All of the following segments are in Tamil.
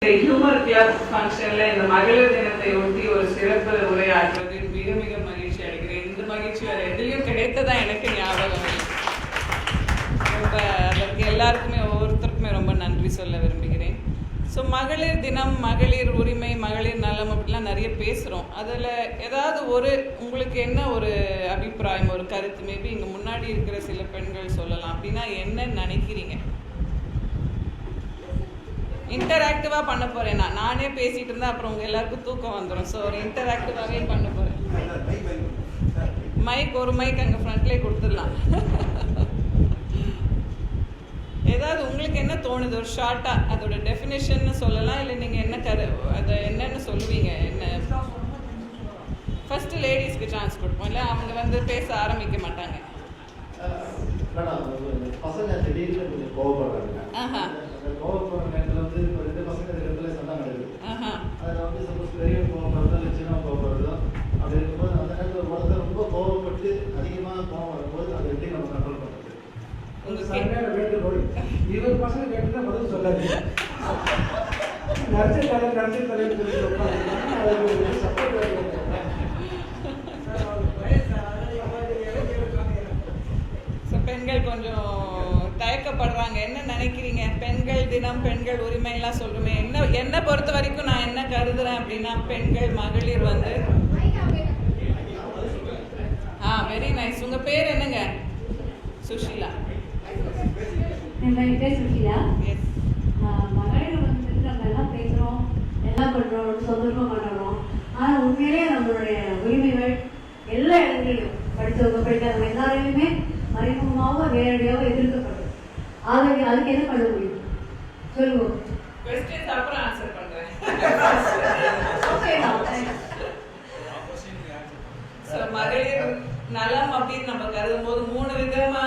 ஹியூமர் கிளப் ஃபங்க்ஷன்ல இந்த மகளிர் தினத்தை ஒட்டி ஒரு சிறப்பு உரையாற்றுவது மிக மிக மகிழ்ச்சி அடைகிறேன். இந்த மகிழ்ச்சி வேற எதுலையும் கிடைத்ததா எனக்கு ஞாபகம். ரொம்ப அதற்கு எல்லாருக்குமே ஒவ்வொருத்தருக்குமே ரொம்ப நன்றி சொல்ல விரும்புகிறேன். ஸோ மகளிர் தினம், மகளிர் உரிமை, மகளிர் நலம் அப்படிலாம் நிறைய பேசுகிறோம். அதில் ஏதாவது உங்களுக்கு என்ன ஒரு அபிப்பிராயம், ஒரு கருத்து, மேபி இங்கே முன்னாடி இருக்கிற சில பெண்கள் சொல்லலாம். அப்படின்னா என்ன நினைக்கிறீங்க? இன்டராக்டிவாக பண்ண போகிறேன். நானே பேசிகிட்டு இருந்தால் அப்புறம் உங்கள் எல்லாருக்கும் தூக்கம் வந்துடும். ஸோ ஒரு இன்டராக்டிவாகவே பண்ண போகிறேன். ஒரு மைக் அங்கே ஃப்ரண்ட்லேயே கொடுத்துடலாம். ஏதாவது உங்களுக்கு என்ன தோணுது? ஒரு ஷார்ட்டாக அதோட டெஃபினேஷன் சொல்லலாம், இல்லை நீங்கள் என்ன அதை என்னென்னு சொல்லுவீங்க? என்ன ஃபஸ்ட்டு லேடிஸ்க்கு சான்ஸ் கொடுப்போம், இல்லை அவங்க பேச ஆரம்பிக்க மாட்டாங்க. பசங்க திடீர்னு கொஞ்சம் கோவப்படுறாங்க. கோவப்படுற நேரத்தில் இப்போ 2 பசங்க 2 சண்டை நடக்குது. அதில் சப்போஸ் பெரிய கோவப்படுறதோ இல்லை சின்ன கோவப்படுறதோ அப்படி இருக்கும்போது அந்த நேரத்தில் ஒருத்தர் ரொம்ப கோவப்பட்டு அதிகமாக கோவம் வரும்போது அதை எப்படி நம்ம கண்ட்ரோல் பண்ணுறது? சரியான வேண்டுகோள். 20 பசங்க கேட்டுதான் பதில் சொல்லாது. நடிச்ச தலைன்னு சொல்லி சப்போர்ட். பெண்கள் கொஞ்சம் தயக்கப்படுறாங்க. என்ன நினைக்கிறீங்க? பெண்கள் தினம், பெண்கள் உரிமை எல்லாம் சொல்றோமே, என்ன பொறுத்த வரைக்கும் நான் என்ன கருதுறேன் அப்படின்னா, பெண்கள் மகளிர் வெரி நைஸ். உங்க பேர் என்னங்க? சுஷீலா. என் பேர் சுஷீலா. மகளிர் நம்ம எல்லாம் பேசுறோம், எல்லாம் பண்றோம், சந்தோஷமா கொண்டாடுறோம். ஆனா உண்மையிலேயே நம்மளுடைய உரிமைகள் எல்லா இடங்களிலும் படித்தவங்க படிக்காதவங்க எல்லாரையுமே மறைமுகமாக நேரடியாக எதிர்க்கப்படுது. அதுக்கு என்ன பண்ண முடியும் சொல்லுவோம்? மகளிர் நலம் அப்படின்னு நம்ம கருதும் போது 3 விதமா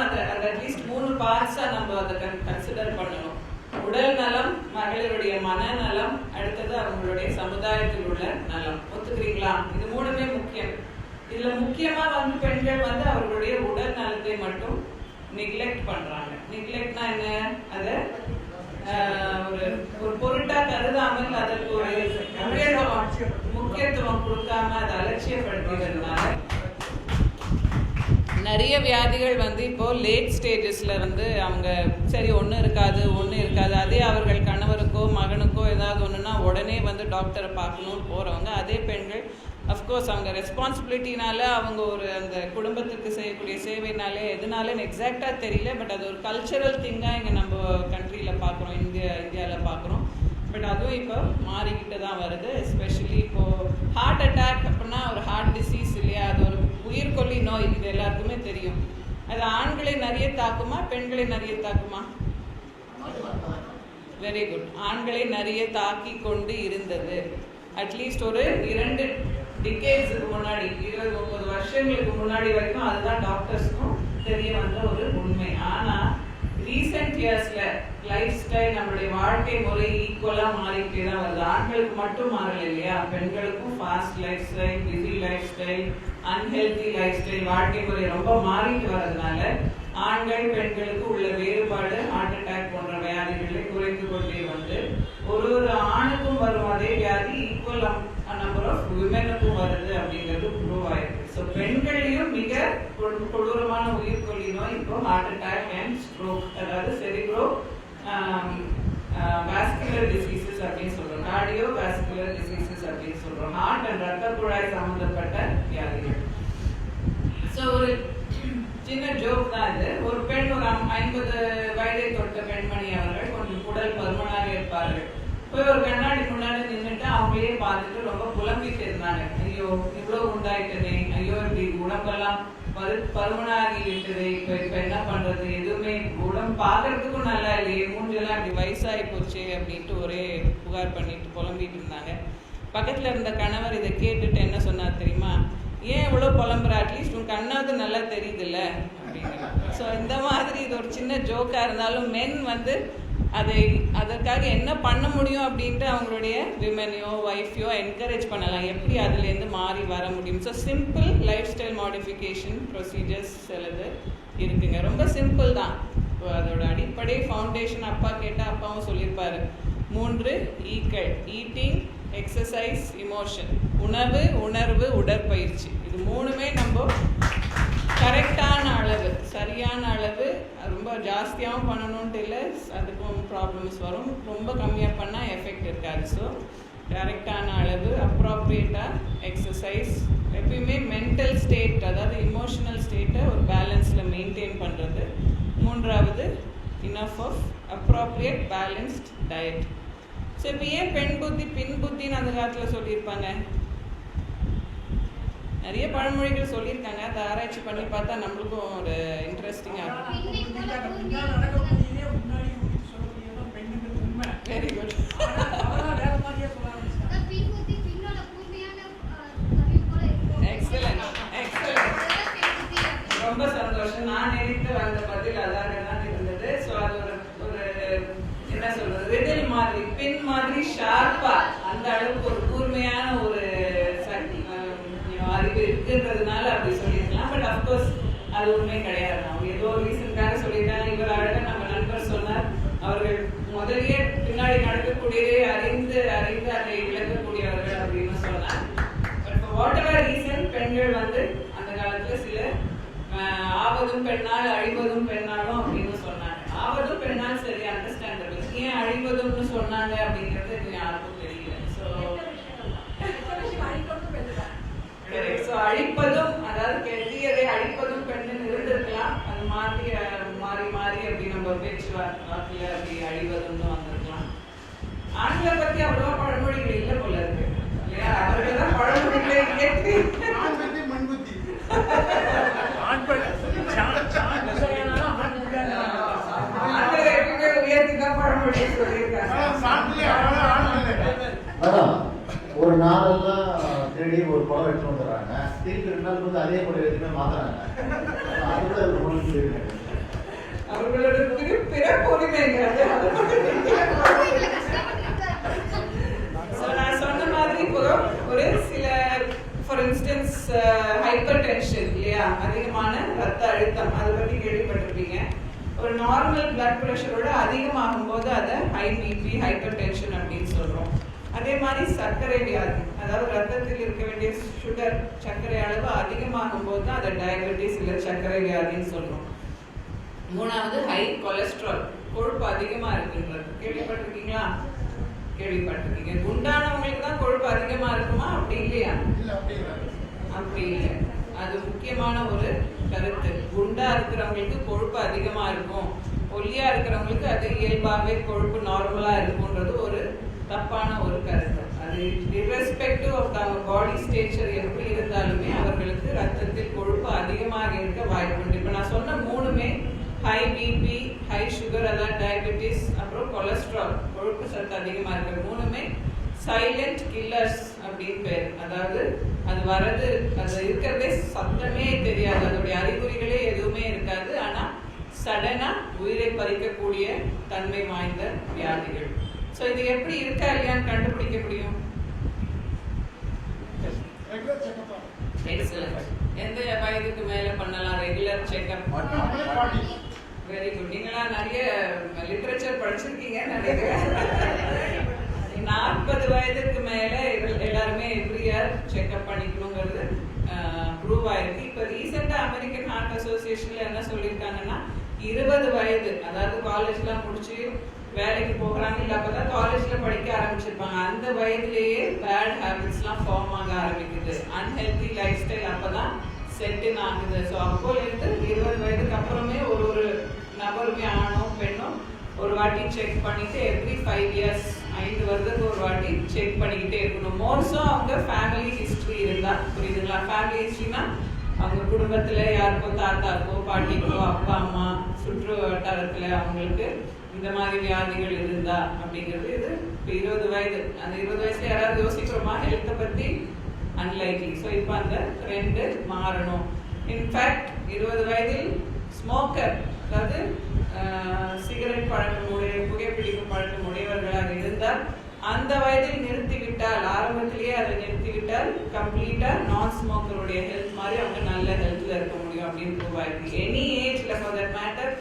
அட்லீஸ்ட் 3 பார்ட்ஸா நம்ம அதை கன்சிடர் பண்ணணும். உடல் நலம், மகளிருடைய மனநலம், அடுத்தது அவங்களுடைய சமுதாயத்தில் உள்ள நலம். ஒத்துக்கிறீங்களா? இது 3மே முக்கியம். இதுல முக்கியமா பெண்கள் அவர்களுடைய உடல் நலத்தை மட்டும் நெக்லெக்ட் பண்றாங்க. நெக்லெக்ட்னா என்ன? அதை ஒரு பொருட்டா கருதாமல் அதற்கு ஒரு முக்கியத்துவம் கொடுக்காம அதை அலட்சியப்படுத்துறதுனால நிறைய வியாதிகள் இப்போ லேட் ஸ்டேஜஸ்ல அவங்க சரி ஒன்றும் இருக்காது. அதே அவர்கள் கணவருக்கோ மகனுக்கோ ஏதாவது ஒன்றுனா உடனே டாக்டரை பார்க்கணும்னு போறவங்க, அதே பெண்கள் அஃப்கோர்ஸ் அவங்க ரெஸ்பான்சிபிலிட்டினால அவங்க அந்த குடும்பத்துக்கு செய்யக்கூடிய சேவைனாலே எதுனாலும் எக்ஸாக்டாக தெரியல. பட் அது ஒரு கல்ச்சரல் திங்காக இங்கே நம்ம கண்ட்ரியில் பார்க்குறோம், இந்தியாவில் பார்க்குறோம். பட் அதுவும் இப்போ மாறிக்கிட்டு தான் வருது. எஸ்பெஷலி இப்போது ஹார்ட் அட்டாக் அப்படின்னா ஒரு ஹார்ட் டிசீஸ் இல்லையா? அது ஒரு உயிர்கொல்லி நோய். இது எல்லாருக்குமே தெரியும். அது ஆண்களை நிறைய தாக்குமா, பெண்களை நிறைய தாக்குமா? Very good. ஆண்களை நிறைய தாக்கி கொண்டு இருந்தது. அட்லீஸ்ட் ஒரு 2 டிகேட்ஸுக்கு முன்னாடி, 20-30 வருஷங்களுக்கு முன்னாடி வரைக்கும் அதுதான் டாக்டர்ஸ்க்கும் தெரிய வந்த ஒரு உண்மை. ஆனால் ரீசெண்ட் இயர்ஸ்ல லைஃப் ஸ்டைல், நம்மளுடைய வாழ்க்கை முறை ஈக்குவலா மாறிக்கிட்டே தான் வருது. ஆண்களுக்கு மட்டும் மாறல இல்லையா? பெண்களுக்கும் fast life style, busy life style, unhealthy life style, வாழ்க்கை முறை ரொம்ப மாறிட்டு வர்றதுனால ஆண்கள் பெண்களுக்கு உள்ள வேறுபாடு, ஹார்ட் அட்டாக் போன்ற வியாதிகளை குறைந்து கொண்டே ஒரு ஆணுக்கும் வரும் அதே வியாதி ஈக்குவல் நம்பர் ஆஃப் விமெனுக்கும் வருது அப்படிங்கிறது ப்ரூவ் ஆயிருக்கு. ஸோ பெண்களையும் மிக கொடூரமான உயிர்கொல்லி நோய் இப்போ ஹார்ட் அட்டாக் அண்ட் ஸ்ட்ரோக், அதாவது செரிப்ரோ வாஸ்குலர் டிசீசஸ் அப்படின்னு சொல்றோம், கார்டியோ வாஸ்குலர் டிசீசஸ் அப்படின்னு சொல்றோம். ஹார்ட் அண்ட் ரத்த குழாய் சம்பந்தப்பட்ட வியாதிகள். ஸோ ஒரு சின்ன ஜோக் தான் இது. ஒரு பெண், ஒரு 50 வயதை தொட்ட பெண்மணி அவர்கள் கொஞ்சம் உடல் பருமனாக இருப்பார்கள். போய் ஒரு கண்ணாடி முன்னாடி நின்றுட்டு அவங்களையே பார்த்துட்டு ரொம்ப புலம்பிட்டு இருந்தாங்க. ஐயோ இவ்வளோ உண்டாயிட்டதே, ஐயோ இப்படி உடம்பெல்லாம் பருமனாகி விட்டது, இப்ப என்ன பண்றது, எதுவுமே உடம்பு பார்க்கறதுக்கும் நல்லா இல்லையே, மூஞ்செல்லாம் இப்படி வயசாகி போச்சு அப்படின்ட்டு ஒரே புகார் பண்ணிட்டு புலம்பிட்டு இருந்தாங்க. பக்கத்துல இருந்த கணவர் இதை கேட்டுட்டு என்ன சொன்னார் தெரியுமா? ஏன் இவ்வளோ புலம்புற, அட்லீஸ்ட் உன் கண்ணாவது நல்லா தெரியுதுல்ல அப்படின்னு. ஸோ இந்த மாதிரி இது ஒரு சின்ன ஜோக்காக இருந்தாலும் மென் அதற்காக என்ன பண்ண முடியும் அப்படின்ட்டு அவங்களுடைய விமனையோ ஒய்ஃபையோ என்கரேஜ் பண்ணலாம், எப்படி அதுலேருந்து மாறி வர முடியும். So simple life style modification procedures சிலது இருக்குங்க. ரொம்ப சிம்பிள் தான். அதோட அடிப்படை ஃபவுண்டேஷன் அப்பா கேட்டால் அப்பாவும் சொல்லியிருப்பாரு, 3 ஈக்கள்: ஈட்டிங், எக்ஸசைஸ், இமோஷன். உணவு, உணர்வு, உடற்பயிற்சி. இது மூணுமே நம்ம கரெக்டான அளவு, சரியான அளவு. ரொம்ப ஜாஸ்தியாகவும் பண்ணணுன்ட்டு இல்லை, அதுக்கும் ப்ராப்ளம்ஸ் வரும். ரொம்ப கம்மியாக பண்ணால் எஃபெக்ட் இருக்காது. ஸோ கரெக்டான அளவு, அப்ராப்ரியேட்டாக எக்ஸசைஸ். எப்பயுமே மென்டல் ஸ்டேட், அதாவது இமோஷனல் ஸ்டேட்டை ஒரு பேலன்ஸில் மெயின்டைன் பண்ணுறது. 3வது enough of appropriate balanced diet. So இப்போ ஏன் பெண் புத்தி பின் புத்தின்னு அந்த காலத்தில் சொல்லியிருப்பாங்க? நிறைய பழமொழிகள் சொல்லியிருக்காங்க. அதை ஆராய்ச்சி பண்ணி பார்த்தா நம்மளுக்கும் ஒரு இன்ட்ரெஸ்டிங்காக இருக்கும். Very good. Excellent, excellent. ரொம்ப சந்தோஷம். நான் நினைத்து வந்த பதில் அதாக தான் இருந்தது. ஸோ அது ஒரு என்ன சொல்றது, ரிடில் மாதிரி, பின் மாதிரி ஷார்ப்பா, அந்த அளவுக்கு ஒரு கூர்மையான ஒரு அறிவு இருக்குன்றதுனால அப்படி சொல்லியிருக்கலாம். பட் அப்கோர்ஸ் அது உண்மை கிடையாது. அவங்க ஏதோ ஒரு ரீசனுக்காக சொல்லியிருக்காங்க. இவர் அழகாக நம்ம நண்பர் சொன்னார், அவர்கள் முதலியே பின்னாடி நடக்கக்கூடியதை அறிந்து அறிந்து அதை விளக்கக்கூடியவர்கள் அப்படின்னு சொன்னார். பட் வாட் எவர் ரீசன், பெண்கள் வந்து அந்த காலத்துல சில ஆவதும் பெண்ணால் அழிவதும் பெண்ணாலும் அப்படின்னு சொன்னாங்க. ஆவதும் பெண்ணால் சரி, அண்டர்ஸ்டாண்டபிள். ஏன் அழிவதும்னு சொன்னாங்க அப்படிங்கிறது யாருக்கும் தெரியல. ஸோ அழிப்பதும், அதாவது தீயதை அழிப்பதும் பெண்ணுன்னு இருந்திருக்கலாம். அது மாறி மாறி மாறி அப்படி நம்ம பேச்சு வார்த்தையில அப்படி அழிவதும்னு வந்திருக்கலாம். ஆண்களை பத்தி அவ்வளவா பழமொழிகள் இல்லை போல இருக்கு இல்லையா? அவர்கள் தான் பழமொழிகளை இயற்றி ஒரு நாளெல்லாம் தேடி ஒரு படம் எடுத்து வந்துடுறாங்க. திருப்பி 2 நாள் வந்து அதே படம் எதுவுமே மாத்துறாங்க. அவர்களோட பிறப்பு உரிமைங்கிறது. நான் சொன்ன மாதிரி இப்போ ஒரு சில, ஃபார் இன்ஸ்டன்ஸ் ஹைப்பர் டென்ஷன் இல்லையா, அதிகமான ரத்த அழுத்தம், அதை பற்றி கேள்விப்பட்டிருப்பீங்க. ஒரு நார்மல் பிளட் ப்ரெஷரோட அதிகமாகும் போது அதை ஹை பிபி, ஹைப்பர் டென்ஷன் அப்படின்னு சொல்றோம். அதே மாதிரி சர்க்கரை வியாதி, அதாவது ரத்தத்தில் இருக்க வேண்டிய சுகர், சர்க்கரை அளவு அதிகமாகும் போது தான் அதை டயபெட்டிஸ் இல்லை சர்க்கரை வியாதின்னு சொல்றோம். 3வது ஹை கொலஸ்ட்ரால், கொழுப்பு அதிகமா இருக்குன்றது. கேள்விப்பட்டிருக்கீங்களா? கேள்விப்பட்டிருக்கீங்க. குண்டானவங்களுக்கு தான் கொழுப்பு அதிகமா இருக்குமா? அப்படி இல்லையா? அப்படி இல்லை. அது முக்கியமான ஒரு கருத்து. குண்டா இருக்கிறவங்களுக்கு கொழுப்பு அதிகமா இருக்கும், ஒல்லியா இருக்கிறவங்களுக்கு அது இயல்பாகவே கொழுப்பு நார்மலா இருக்கும்ன்றது ஒரு தப்பான ஒரு கருத்து. அது irrespective of அவங்க பாடி ஸ்ட்ரக்சர் எப்படி இருந்தாலுமே அவர்களுக்கு ரத்தத்தில் கொழுப்பு அதிகமாக இருக்க வாய்ப்பு உண்டு. இப்போ நான் சொன்ன 3மே ஹை பிபி, ஹை சுகர், அதாவது டயபெட்டிஸ், அப்புறம் கொலஸ்ட்ரால், கொழுப்பு சத்து அதிகமாக இருக்கிற 3மே சைலண்ட் கில்லர்ஸ் அப்படின்னு பேர். அதாவது அது வர்றது, அது இருக்கிறதே சத்தமே தெரியாது, அதோடைய அறிகுறிகளே எதுவுமே இருக்காது. ஆனால் சடனா உயிரை பறிக்கக்கூடிய தன்மை வாய்ந்த வியாதிகள். ஸோ இது எப்படி இருக்கா இல்லையான்னு கண்டுபிடிக்க முடியும்? எந்த வயதுக்கு மேல பண்ணலாம் ரெகுலர் செக்அப்? Very good. நீங்களா நிறைய லிட்ரேச்சர் படிச்சிருக்கீங்க நினைக்கிறேன். 40 வயதுக்கு மேல எல்லாருமே எவ்ரி இயர் செக்அப் பண்ணிக்கணுங்கிறது ப்ரூவ் ஆயிருக்கு. இப்போ ரீசெண்டா அமெரிக்கன் ஹார்ட் அசோசியேஷன்ல என்ன சொல்லியிருக்காங்கன்னா 20 வயது, அதாவது காலேஜ்லாம் முடிச்சு வேலைக்கு போகிறாங்க, இல்லை அப்பதான் காலேஜ்ல படிக்க ஆரம்பிச்சிருப்பாங்க, அந்த வயதுலேயே பேட் ஹேபிட்ஸ்லாம் ஃபார்ம் ஆக ஆரம்பிக்குது. அன்ஹெல்தி லைஃப் ஸ்டைல் அப்பதான் செட்டின் ஆகுது. ஸோ அப்போலேருந்து 20 வயதுக்கு அப்புறமே ஒரு நபருமே, ஆணோ பெண்ணோ, ஒரு வாட்டி செக் பண்ணிட்டு எவ்ரி 5 இயர்ஸ், 5 வருடத்துக்கு ஒரு வாட்டி செக் பண்ணிக்கிட்டே இருக்கணும். மோஸ்டோ அவங்க ஃபேமிலி ஹிஸ்ட்ரி இருந்தா, புரியுதுங்களா? ஃபேமிலி ஹிஸ்ட்ரினா அவங்க குடும்பத்துல யாருக்கோ, தாத்தாக்கோ, பாட்டிக்கோ, அப்பா அம்மா, சுற்று வட்டாரத்துல அவங்களுக்கு இந்த மாதிரி வியாதிகள் இருந்தா அப்படிங்கிறது. இது 20 வயது, அந்த 20 வயசுல யாராவது யோசிக்கிறோமா ஹெல்த்தை பத்தி? அன்லைக்லி. ஸோ இப்போ அந்த ட்ரெண்டு மாறணும். இன்ஃபேக்ட் 20 வயதில் ஸ்மோக்கர், அதாவது சிகரெட் பழக்கமுடைய, புகைப்பிடிப்பு பழக்கமுடையவர்களாக இருந்தால் அந்த வயதில் நிறுத்திவிட்டால், ஆரம்பத்திலேயே அதை நிறுத்திவிட்டால் கம்ப்ளீட்டா நான் ஸ்மோக்கருடைய ஹெல்த் மாதிரி அவங்க நல்ல ஹெல்த்ல இருக்க முடியும் அப்படின்னு ப்ரூவ் ஆயிருக்கு. எனி ஏஜ்ல ஃபார் தட் மேட்டர்,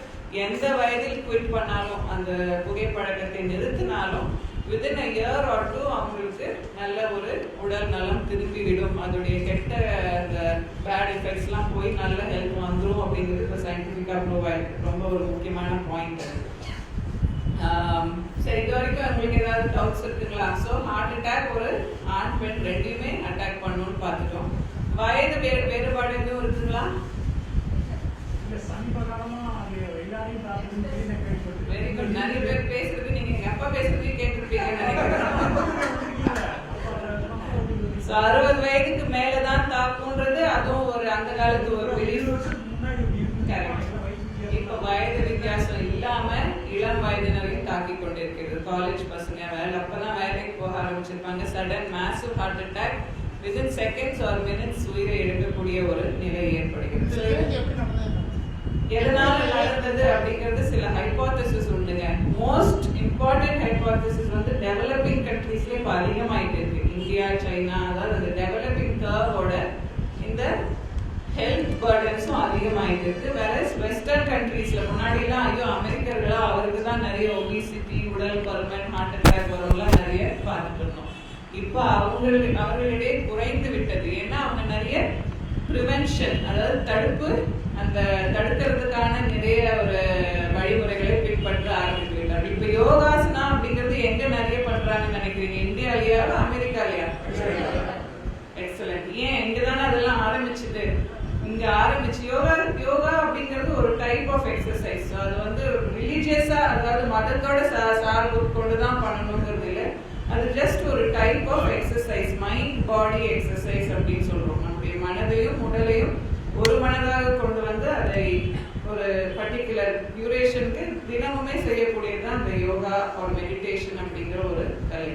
எந்த வயதில் குவிட் பண்ணாலும், அந்த புகைப்பழக்கத்தை நிறுத்தினாலும் within a year or two அவங்களுக்கு நல்ல ஒரு உடல் நலம் திரும்பி விடும். அதோடைய கெட்ட அந்த பேட் எஃபெக்ட்ஸ்லாம் போய் நல்ல ஹெல்த் வந்துடும் அப்படிங்கிறது இப்போ சயின்டிஃபிக்காக ப்ரூவ் ஆயிருக்கு. ரொம்ப ஒரு முக்கியமான பாயிண்ட். சரி, இது வரைக்கும் உங்களுக்கு ஏதாவது டவுட்ஸ் இருக்குங்களா? ஸோ ஹார்ட் அட்டாக் ஒரு ஆண் பெண் ரெண்டையுமே அட்டாக் பண்ணணும்னு பார்த்துட்டோம். வயது வேறுபாடு எதுவும் இருக்குங்களா? Very good. நிறைய பேர் பேசுறது நீங்க எங்க அப்பா பேசுறதே கேட்டிருப்பீங்கன்னு நினைக்கிறேன். 60 வயதுக்கு மேலதான் தாக்குன்றது அதுவும் ஒரு அந்த காலத்து ஒரு பிலீஃப். இப்ப வயது வித்தியாசம் இல்லாம இளம் வயதினரையும் தாக்கி கொண்டிருக்கிறது. காலேஜ் பசங்க அப்பதான் வேலைக்கு போக ஆரம்பிச்சிருப்பாங்க. Sudden massive heart attack within seconds or minutes உயிரை எடுக்கக்கூடிய ஒரு நிலை ஏற்படுகிறது. எதனால நடந்தது அப்படிங்கிறது சில ஹைபோதசிஸ் உண்டுங்க. மோஸ்ட் இம்பார்ட்டன்ட் ஹைபோதசிஸ் வந்து டெவலப்பிங் கண்ட்ரீஸ்ல இப்போ அதிகமாயிட்டு இருக்கு. இந்தியா, சைனா, அதாவது அந்த டெவலப்பிங் கர்வோட இந்த ஹெல்த் பர்டன்ஸும் அதிகமாயிட்டு இருக்கு. வேற வெஸ்டர்ன் கண்ட்ரீஸ்ல முன்னாடிலாம் ஐயோ அமெரிக்கர்களா அவருக்கு தான் நிறைய ஒபிசிட்டி, உடல் பருமன், ஹார்ட் அட்டாக் வரவங்களாம் நிறைய பார்த்துட்டு இருந்தோம். இப்போ அவர்களிடையே குறைந்து விட்டது. ஏன்னா அவங்க நிறைய ப்ரிவென்ஷன், அதாவது தடுப்பு, அந்த தடுக்கிறதுக்கான நிறைய ஒரு வழிமுறைகளை பின்பற்ற ஆரம்பித்து விட்டார்கள். இப்போ யோகாசனா அப்படிங்கிறது எங்க நிறைய பண்றாங்கன்னு நினைக்கிறீங்க? இந்தியாலயா அமெரிக்காலயா? எக்ஸலண்ட். ஏன் இங்கதானே அதெல்லாம் ஆரம்பிச்சுது. இங்க ஆரம்பிச்சு யோகா அப்படிங்கிறது ஒரு டைப் ஆஃப் எக்ஸசைஸ். அது வந்து ரிலீஜியஸா, அதாவது மதத்தோட சார்பு கொண்டுதான் பண்ணணுங்கிறது இல்லை. அது ஜஸ்ட் ஒரு type of exercise, mind body exercise அப்படின்னு சொல்றோம். நம்முடைய மனதையும் உடலையும் ஒரு மனதாக கொண்டு வந்து அதை ஒரு பர்டிகுலர் டியூரேஷனுக்கு தினமுமே செய்யக்கூடியதுதான் இந்த யோகா ஆர் மெடிடேஷன் அப்படிங்கிற ஒரு கலை.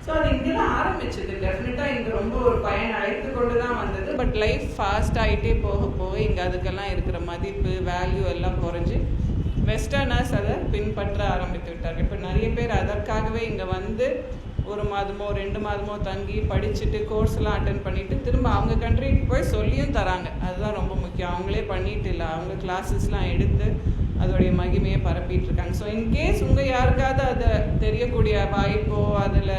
ஸோ அது இங்கெல்லாம் ஆரம்பிச்சது. டெஃபினட்டா இங்க ரொம்ப ஒரு பயன் அழைத்து கொண்டு தான் வந்தது. பட் லைஃப் ஃபாஸ்ட் ஆகிட்டே போக இங்க அதுக்கெல்லாம் இருக்கிற மதிப்பு, வேல்யூ எல்லாம் குறைஞ்சி வெஸ்டர்னர்ஸ் அதை பின்பற்ற ஆரம்பித்து விட்டார்கள். இப்போ நிறைய பேர் அதற்காகவே இங்கே வந்து 1 மாதமோ 2 மாதமோ தங்கி படிச்சுட்டு கோர்ஸ்லாம் அட்டன் பண்ணிட்டு திரும்ப அவங்க கண்ட்ரிக்கு போய் சொல்லியும் தராங்க. அதுதான் ரொம்ப முக்கியம். அவங்களே பண்ணிட்டு இல்லை, அவங்க கிளாஸஸ்லாம் எடுத்து அதோடைய மகிமையை பரப்பிட்டு இருக்காங்க. ஸோ இன்கேஸ் உங்கள் யாருக்காவது அதை தெரியக்கூடிய வாய்ப்போ அதில்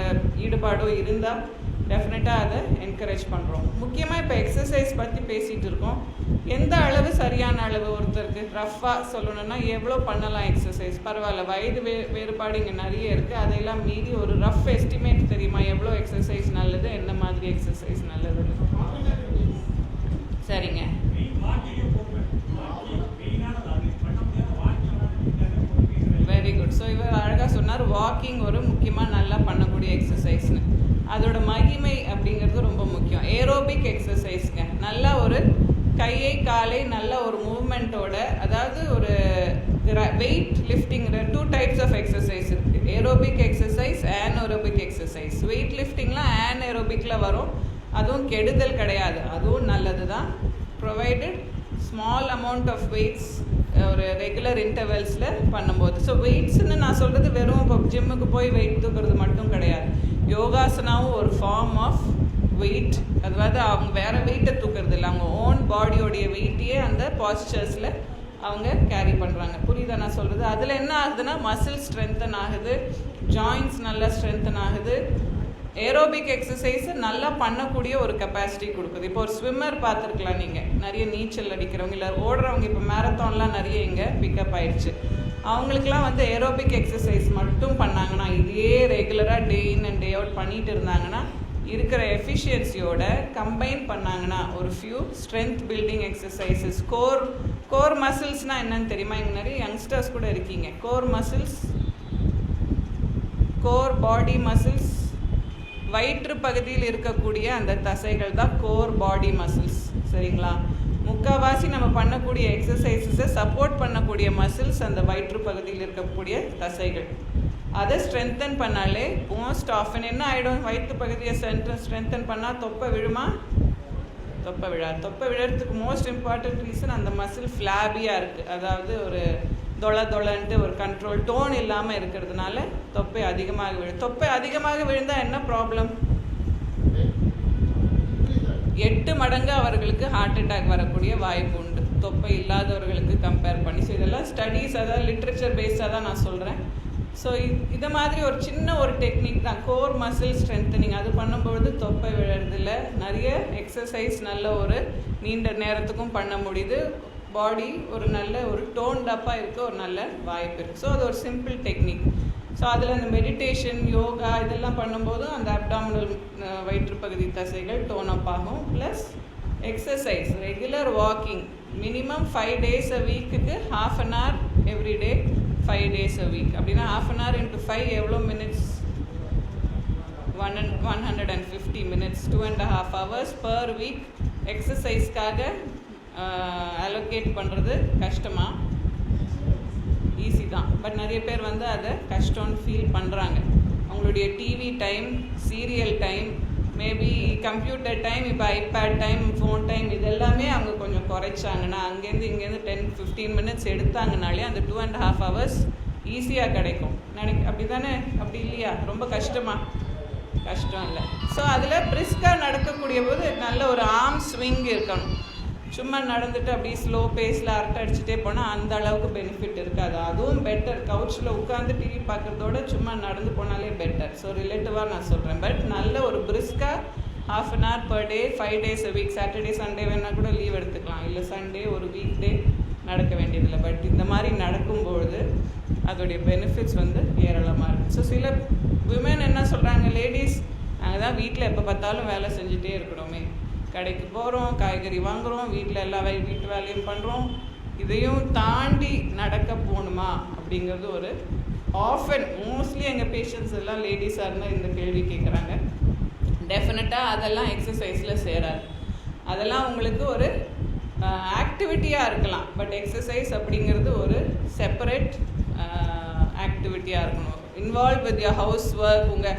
ஈடுபாடோ இருந்தால் டெஃபினட்டாக அதை என்கரேஜ் பண்ணுறோம். முக்கியமாக இப்போ எக்ஸசைஸ் பற்றி பேசிகிட்டு இருக்கோம். எந்த அளவு சரியான அளவு? ஒருத்தருக்கு ரஃப்பாக சொல்லணும்னா எவ்வளோ பண்ணலாம் எக்ஸசைஸ்? பரவாயில்ல, வயது வேறுபாடு இங்கே நிறைய இருக்குது. அதையெல்லாம் மீறி ஒரு ரஃப் எஸ்டிமேட் தெரியுமா? எவ்வளோ எக்ஸசைஸ் நல்லது, என்ன மாதிரி எக்ஸசைஸ் நல்லது? சரிங்க. Very good. ஸோ இவர் அழகாக சொன்னார், வாக்கிங் ஒரு முக்கியமாக நல்லா பண்ணக்கூடிய எக்ஸசைஸ்னு. அதோட மகிமை அப்படிங்கிறது ரொம்ப முக்கியம். ஏரோபிக் எக்ஸசைஸ்ங்க. நல்லா ஒரு கையை காலை நல்ல ஒரு மூவ்மெண்ட்டோட, அதாவது ஒரு weight lifting 2 types of exercise இருக்குது. Aerobic exercise, anaerobic exercise. Weight லிஃப்டிங்லாம் ஆன்ஏரோபிக்கில் வரும். அதுவும் கெடுதல் கிடையாது, அதுவும் நல்லது தான். Provided small amount of weights ஒரு ரெகுலர் இன்டர்வல்ஸில் பண்ணும்போது. ஸோ வெயிட்ஸ்ன்னு நான் சொல்கிறது வெறும் இப்போ ஜிம்முக்கு போய் வெயிட் தூக்குறது மட்டும் கிடையாது. யோகாசனாவும் ஒரு ஃபார்ம் ஆஃப் வெயிட். அதாவது அவங்க வேறு வெயிட்டை தூக்குறது இல்லை, அவங்க ஓன் பாடியோடைய வெயிட்டையே அந்த பாஸ்டர்ஸில் அவங்க கேரி பண்ணுறாங்க. புரியுதா நான் சொல்கிறது? அதில் என்ன ஆகுதுன்னா மசில் ஸ்ட்ரென்தன் ஆகுது, ஜாயின்ட்ஸ் நல்லா ஸ்ட்ரென்தன் ஆகுது. ஏரோபிக் எக்ஸசைஸை நல்லா பண்ணக்கூடிய ஒரு கெப்பாசிட்டி கொடுக்குது. இப்போ ஒரு ஸ்விம்மர் பார்த்துருக்கலாம் நீங்கள், நிறைய நீச்சல் அடிக்கிறவங்க இல்லை ஓடுறவங்க, இப்போ மேரத்தான்லாம் நிறைய இங்கே பிக்கப் ஆயிடுச்சு. அவங்களுக்குலாம் வந்து ஏரோபிக் எக்ஸசைஸ் மட்டும் பண்ணாங்கன்னா, இதே ரெகுலராக டே இன் அண்ட் டே அவுட் பண்ணிட்டு இருந்தாங்கன்னா, இருக்கிற எஃபிஷியன்சியோட கம்பைன் பண்ணாங்கன்னா ஒரு few strength building exercises. Core மசில்ஸ்னால் என்னன்னு தெரியுமா? இங்கே நிறைய யங்ஸ்டர்ஸ் கூட இருக்கீங்க. Core muscles, core body muscles, வயிற்று பகுதியில் இருக்கக்கூடிய அந்த தசைகள் தான் கோர் பாடி மசில்ஸ். சரிங்களா? முக்கால்வாசி நம்ம பண்ணக்கூடிய எக்ஸசைசஸை சப்போர்ட் பண்ணக்கூடிய மசில்ஸ் அந்த வயிற்று பகுதியில் இருக்கக்கூடிய தசைகள். அதை ஸ்ட்ரென்தன் பண்ணாலே மோஸ்ட் ஆஃபன் என்ன ஆகிடும்? வயிற்று பகுதியை ஸ்ட்ரென்தன் பண்ணால் தொப்பை விழுமா? தொப்பை விழாது. தொப்பை விழறதுக்கு மோஸ்ட் இம்பார்ட்டன்ட் ரீசன் அந்த மசில் ஃப்ளாபியாக இருக்குது. அதாவது ஒரு தொலைன்ட்டு ஒரு கண்ட்ரோல் டோன் இல்லாமல் இருக்கிறதுனால தொப்பை அதிகமாக விழும். தொப்பை அதிகமாக விழுந்தால் என்ன ப்ராப்ளம்? 8 மடங்கு அவர்களுக்கு ஹார்ட் அட்டாக் வரக்கூடிய வாய்ப்பு உண்டு, தொப்பை இல்லாதவர்களுக்கு கம்பேர் பண்ணி. ஸோ இதெல்லாம் ஸ்டடீஸ், அதாவது லிட்ரேச்சர் பேஸ்டாக தான் நான் சொல்கிறேன். ஸோ இதை மாதிரி ஒரு சின்ன ஒரு டெக்னிக் தான், கோர் மசில் ஸ்ட்ரென்தனிங். அது பண்ணும்பொழுது தொப்பை விழுறதில்ல, நிறைய எக்ஸசைஸ் நல்ல ஒரு நீண்ட நேரத்துக்கும் பண்ண முடியுது, பாடி ஒரு நல்ல ஒரு டோன்ட் அப்பாக இருக்க ஒரு நல்ல வாய்ப்பு இருக்குது. ஸோ அது ஒரு சிம்பிள் டெக்னிக். ஸோ அதில் அந்த மெடிடேஷன், யோகா இதெல்லாம் பண்ணும்போதும் அந்த அப்டாமினல் வயிற்றுப்பகுதி தசைகள் டோன் அப் ஆகும். Plus exercise, regular walking, minimum 5 days a வீக்குக்கு 1/2 an hour every day, 5 days a week. அப்படின்னா 1/2 an hour into 5 எவ்வளோ minutes? 150 minutes, 2.5 hours per week எக்ஸசைஸ்க்காக அலோகேட் பண்ணுறது கஷ்டமா? ஈஸி தான். பட் நிறைய பேர் வந்து அதை கஷ்டம்னு ஃபீல் பண்ணுறாங்க. அவங்களுடைய TV time, serial time, maybe computer time, இப்போ ஐபேட் டைம், ஃபோன் டைம், இது எல்லாமே அவங்க கொஞ்சம் குறைச்சாங்கன்னா, அங்கேருந்து இங்கேருந்து 10-15 minutes எடுத்தாங்கனாலே அந்த 2.5 hours ஈஸியாக கிடைக்கும். அப்படி தானே? அப்படி இல்லையா? ரொம்ப கஷ்டமா? கஷ்டம் இல்லை. ஸோ அதில் பிரிஸ்காக நடக்கக்கூடிய போது நல்ல ஒரு ஆர்ம் ஸ்விங் இருக்கணும். சும்மா நடந்துட்டு அப்படியே ஸ்லோ பேஸில் அரட்டை அடிச்சுட்டே போனால் அந்த அளவுக்கு பெனிஃபிட் இருக்காது. அதுவும் பெட்டர், கவுச்சில் உட்காந்து டிவி பார்க்குறதோட சும்மா நடந்து போனாலே பெட்டர். ஸோ ரிலேட்டிவாக நான் சொல்கிறேன். பட் நல்ல ஒரு பிரிஸ்காக 1/2 an hour per day, 5 days a week, Saturday Sunday வேணால் கூட லீவ் எடுத்துக்கலாம், இல்லை சண்டே ஒரு வீக் டே நடக்க வேண்டியதில்லை. பட் இந்த மாதிரி நடக்கும்பொழுது அதோடைய பெனிஃபிட்ஸ் வந்து ஏராளமாக இருக்குது. ஸோ சில விமன் என்ன சொல்கிறாங்க, லேடிஸ் நாங்கள் தான் வீட்டில் எப்போ பார்த்தாலும் வேலை செஞ்சுட்டே இருக்கிறோமே, கடைக்கு போகிறோம், காய்கறி வாங்குகிறோம், வீட்டில் எல்லா வீட்டு வேலையும் பண்ணுறோம், இதையும் தாண்டி நடக்க போகணுமா அப்படிங்கிறது ஒரு ஆஃபன். மோஸ்ட்லி எங்கள் பேஷண்ட்ஸ் எல்லாம் லேடிஸாக இருந்தால் இந்த கேள்வி கேட்குறாங்க. டெஃபினட்டாக அதெல்லாம் எக்ஸசைஸில் சேராது. அதெல்லாம் உங்களுக்கு ஒரு ஆக்டிவிட்டியாக இருக்கலாம். பட் எக்ஸசைஸ் அப்படிங்கிறது ஒரு செப்பரேட் ஆக்டிவிட்டியாக இருக்கணும். Involve with your house work, உங்கள்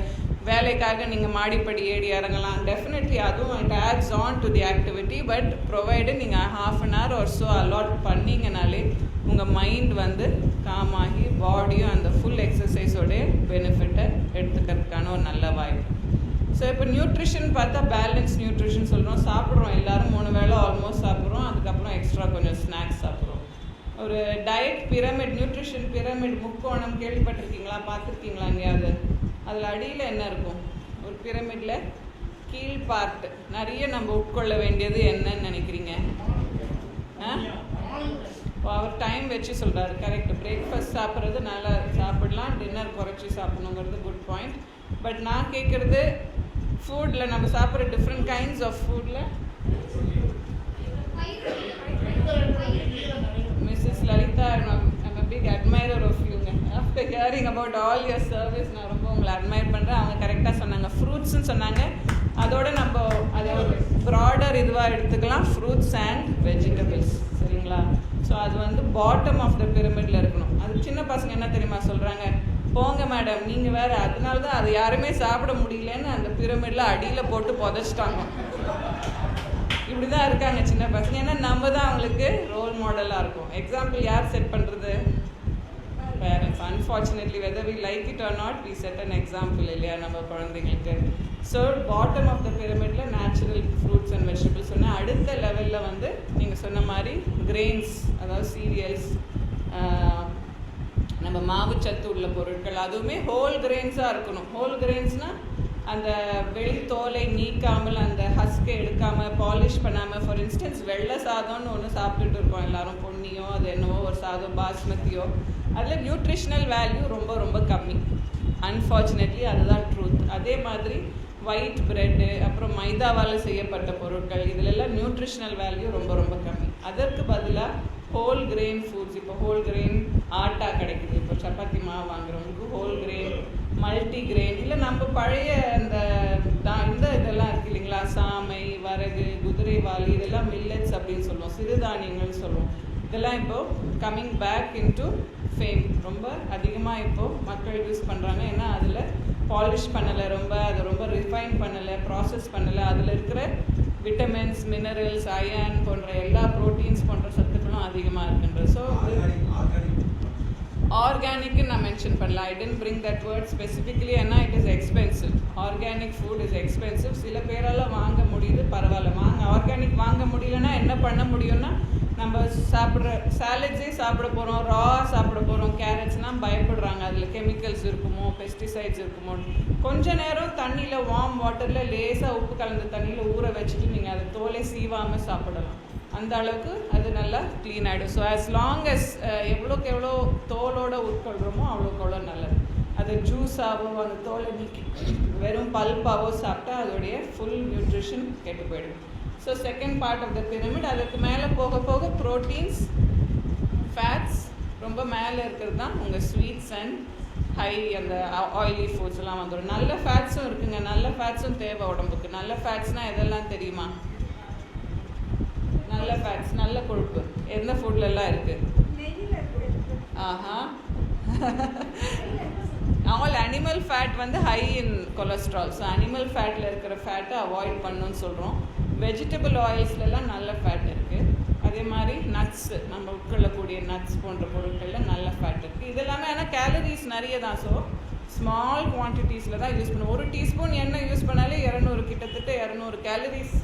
வேலைக்காக நீங்கள் மாடிப்படி ஏறி இறங்கலாம், டெஃபினெட்லி அதுவும் it adds on to the activity. But provide நீங்கள் 1/2 an hour or so allot பண்ணிங்கனாலே உங்கள் மைண்ட் வந்து காம் ஆகி பாடியும் அந்த ஃபுல் எக்ஸசைஸோடைய பெனிஃபிட்டை எடுத்துக்கிறதுக்கான ஒரு நல்ல வாய்ப்பு. ஸோ இப்போ நியூட்ரிஷன் பார்த்தா பேலன்ஸ் நியூட்ரிஷன் சொல்கிறோம். சாப்பிட்றோம், எல்லோரும் 3 வேளை ஆல்மோஸ்ட் சாப்பிட்றோம், அதுக்கப்புறம் எக்ஸ்ட்ரா கொஞ்சம் ஸ்நாக்ஸ் சாப்பிட்றோம். ஒரு டயட் பிரமிட், நியூட்ரிஷன் பிரமிட், முக்கோணம் கேள்விப்பட்டிருக்கீங்களா? பார்த்துருக்கீங்களா எங்கேயாவது? அதில் அடியில் என்ன இருக்கும்? ஒரு பிரமிடில் கீழ் பார்ட் நிறைய நம்ம உட்கொள்ள வேண்டியது என்னன்னு நினைக்கிறீங்க? இப்போ அவர் டைம் வச்சு சொல்கிறாரு, கரெக்ட். பிரேக்ஃபாஸ்ட் சாப்பிட்றது நல்லா சாப்பிடலாம், டின்னர் குறைச்சி சாப்பிடணுங்கிறது குட் பாயிண்ட். பட் நான் கேட்குறது ஃபுட்டில் நம்ம சாப்பிட்ற டிஃப்ரெண்ட் கைண்ட்ஸ் ஆஃப் ஃபுட்டில் Mrs. Lalita, I'm a big admirer of you. After hearing about all your service, நான் ரொம்ப உங்களை அட்மையர் பண்ணுறேன். அவங்க கரெக்டாக சொன்னாங்க, ஃப்ரூட்ஸ்ன்னு சொன்னாங்க. அதோட நம்ம அதை ஒரு ப்ராடர் இதுவாக எடுத்துக்கலாம், ஃப்ரூட்ஸ் அண்ட் வெஜிடபிள்ஸ், சரிங்களா? ஸோ அது வந்து பாட்டம் ஆஃப் த பிரமிடில் இருக்கணும். அது சின்ன பசங்க என்ன தெரியுமா சொல்கிறாங்க, போங்க மேடம் நீங்கள் வேறு, அதனால தான் அது யாருமே சாப்பிட முடியலன்னு அந்த பிரமிடில் அடியில் போட்டு புதைச்சிட்டாங்க. இப்படி தான் இருக்காங்க சின்ன பசங்க. ஏன்னா நம்ம தான் அவங்களுக்கு ரோல் மாடலாக இருக்கும். எக்ஸாம்பிள் யார் செட் பண்ணுறது? Parents. Unfortunately whether we like it or not, we set an example இல்லையா நம்ம குழந்தைங்களுக்கு. ஸோ பாட்டம் ஆஃப் த பிரமிடில் நேச்சுரல் ஃப்ரூட்ஸ் அண்ட் வெஜிடபிள்ஸ் சொன்னால், அடுத்த லெவலில் வந்து நீங்கள் சொன்ன மாதிரி கிரெயின்ஸ், அதாவது சீரியல்ஸ், நம்ம மாவுச்சத்து உள்ள பொருட்கள், அதுவுமே ஹோல் கிரெயின்ஸாக இருக்கணும். ஹோல் கிரெயின்ஸ்னால் அந்த வெளி தோலை நீக்காமல், அந்த ஹஸ்கை எடுக்காமல், பாலிஷ் பண்ணாமல். ஃபார் இன்ஸ்டன்ஸ் வெள்ளை சாதம்னு ஒன்று சாப்பிட்டுட்டு இருக்கோம் எல்லோரும், பொன்னியோ அது என்னவோ ஒரு சாதம், பாஸ்மதியோ, அதில் நியூட்ரிஷ்னல் வேல்யூ ரொம்ப ரொம்ப கம்மி. அன்ஃபார்ச்சுனேட்லி அதுதான் ட்ரூத். அதே மாதிரி ஒயிட் பிரெட்டு, அப்புறம் மைதாவால் செய்யப்பட்ட பொருட்கள், இதிலெல்லாம் நியூட்ரிஷ்னல் வேல்யூ ரொம்ப ரொம்ப கம்மி. அதற்கு பதிலாக ஹோல் கிரெயின் ஃபுட்ஸ், இப்போ ஹோல் கிரெயின் ஆட்டா கிடைக்குது, இப்போ சப்பாத்தி மாவு வாங்குறவங்களுக்கு ஹோல் கிரெயின், மல்டி கிரெயின், இல்லை நம்ம பழைய இந்த இதெல்லாம் இருக்குது இல்லைங்களா, சாமை, வரகு, குதிரைவாலி, இதெல்லாம் மில்லட்ஸ் அப்படின்னு சொல்லுவோம், சிறுதானியங்கள்னு சொல்லுவோம். இதெல்லாம் இப்போது கம்மிங் பேக் இன்டு ஃபேம், ரொம்ப அதிகமாக இப்போது மக்கள் யூஸ் பண்ணுறாங்க. ஏன்னா அதில் பாலிஷ் பண்ணலை, அதை ரொம்ப ரிஃபைன் பண்ணலை, ப்ராசஸ் பண்ணலை. அதில் இருக்கிற விட்டமின்ஸ், மினரல்ஸ், அயன் போன்ற எல்லா ப்ரோட்டீன்ஸ் போன்ற சத்துக்களும் அதிகமாக இருக்குன்றது. ஸோ ஆர்கானிக்னு நான் மென்ஷன் பண்ணல, I didn't bring that word specifically. ஏன்னா it is expensive. Organic food is expensive. சில பேரால் வாங்க முடியுது, பரவாயில்ல. ஆர்கானிக் வாங்க முடியலன்னா என்ன பண்ண முடியும்னா, நம்ம சாப்பிட்ற சாலட்ஸே சாப்பிட போகிறோம், ரா சாப்பிட போகிறோம். கேரட்ஸ்னால் பயப்படுறாங்க, அதில் கெமிக்கல்ஸ் இருக்குமோ, பெஸ்டிசைட்ஸ் இருக்குமோ. கொஞ்ச நேரம் தண்ணியில், வார்ம் வாட்டரில் லேசாக உப்பு கலந்த தண்ணியில் ஊற வச்சுட்டு நீங்கள் அதை தோலை சீவாமல் சாப்பிடலாம். அந்த அளவுக்கு அது நல்லா க்ளீன் ஆகிடும். ஸோ ஆஸ் லாங் அஸ் எவ்வளோக்கு எவ்வளோ தோலோடு உட்கொள்கிறோமோ அவ்வளோக்கு எவ்வளோ நல்லது. அது ஜூஸாகவோ அந்த தோலை நீக்கி வெறும் பல்பாவோ சாப்பிட்டா அதோடைய ஃபுல் நியூட்ரிஷன் கெட்டு போயிடும். So second part of the pyramid. அதுக்கு மேலே போக போக ப்ரோட்டீன்ஸ், ஃபேட்ஸ் ரொம்ப மேலே இருக்கிறது தான் உங்கள் ஸ்வீட்ஸ் அண்ட் ஹை அந்த ஆயிலி ஃபுட்ஸ்லாம் வந்துடும். நல்ல ஃபேட்ஸும் இருக்குங்க, நல்ல ஃபேட்ஸும் தேவை உடம்புக்கு. நல்ல ஃபேட்ஸ்னால் எதெல்லாம் தெரியுமா? நல்ல ஃபேட்ஸ், நல்ல கொழுப்பு எந்த ஃபுட்லலாம் இருக்குது? ஆஹா ஆல் அனிமல் ஃபேட் வந்து high in cholesterol. So animal ஃபேட்டில் இருக்கிற ஃபேட்டை அவாய்ட் பண்ணணும்னு சொல்கிறோம். வெஜிடபிள் ஆயில்ஸ்லாம் நல்ல ஃபேட் இருக்குது. அதே மாதிரி நட்ஸு, நம்ம உட்கொள்ளக்கூடிய நட்ஸ் போன்ற பொருட்களில் நல்ல ஃபேட் இருக்குது. இதெல்லாமே ஆனால் கேலரிஸ் நிறைய தான். ஸோ ஸ்மால் குவான்டிட்டிஸில் தான் யூஸ் பண்ணுவோம். ஒரு டீஸ்பூன் எண்ணெய் யூஸ் பண்ணாலே கிட்டத்தட்ட 200 கேலரிஸ்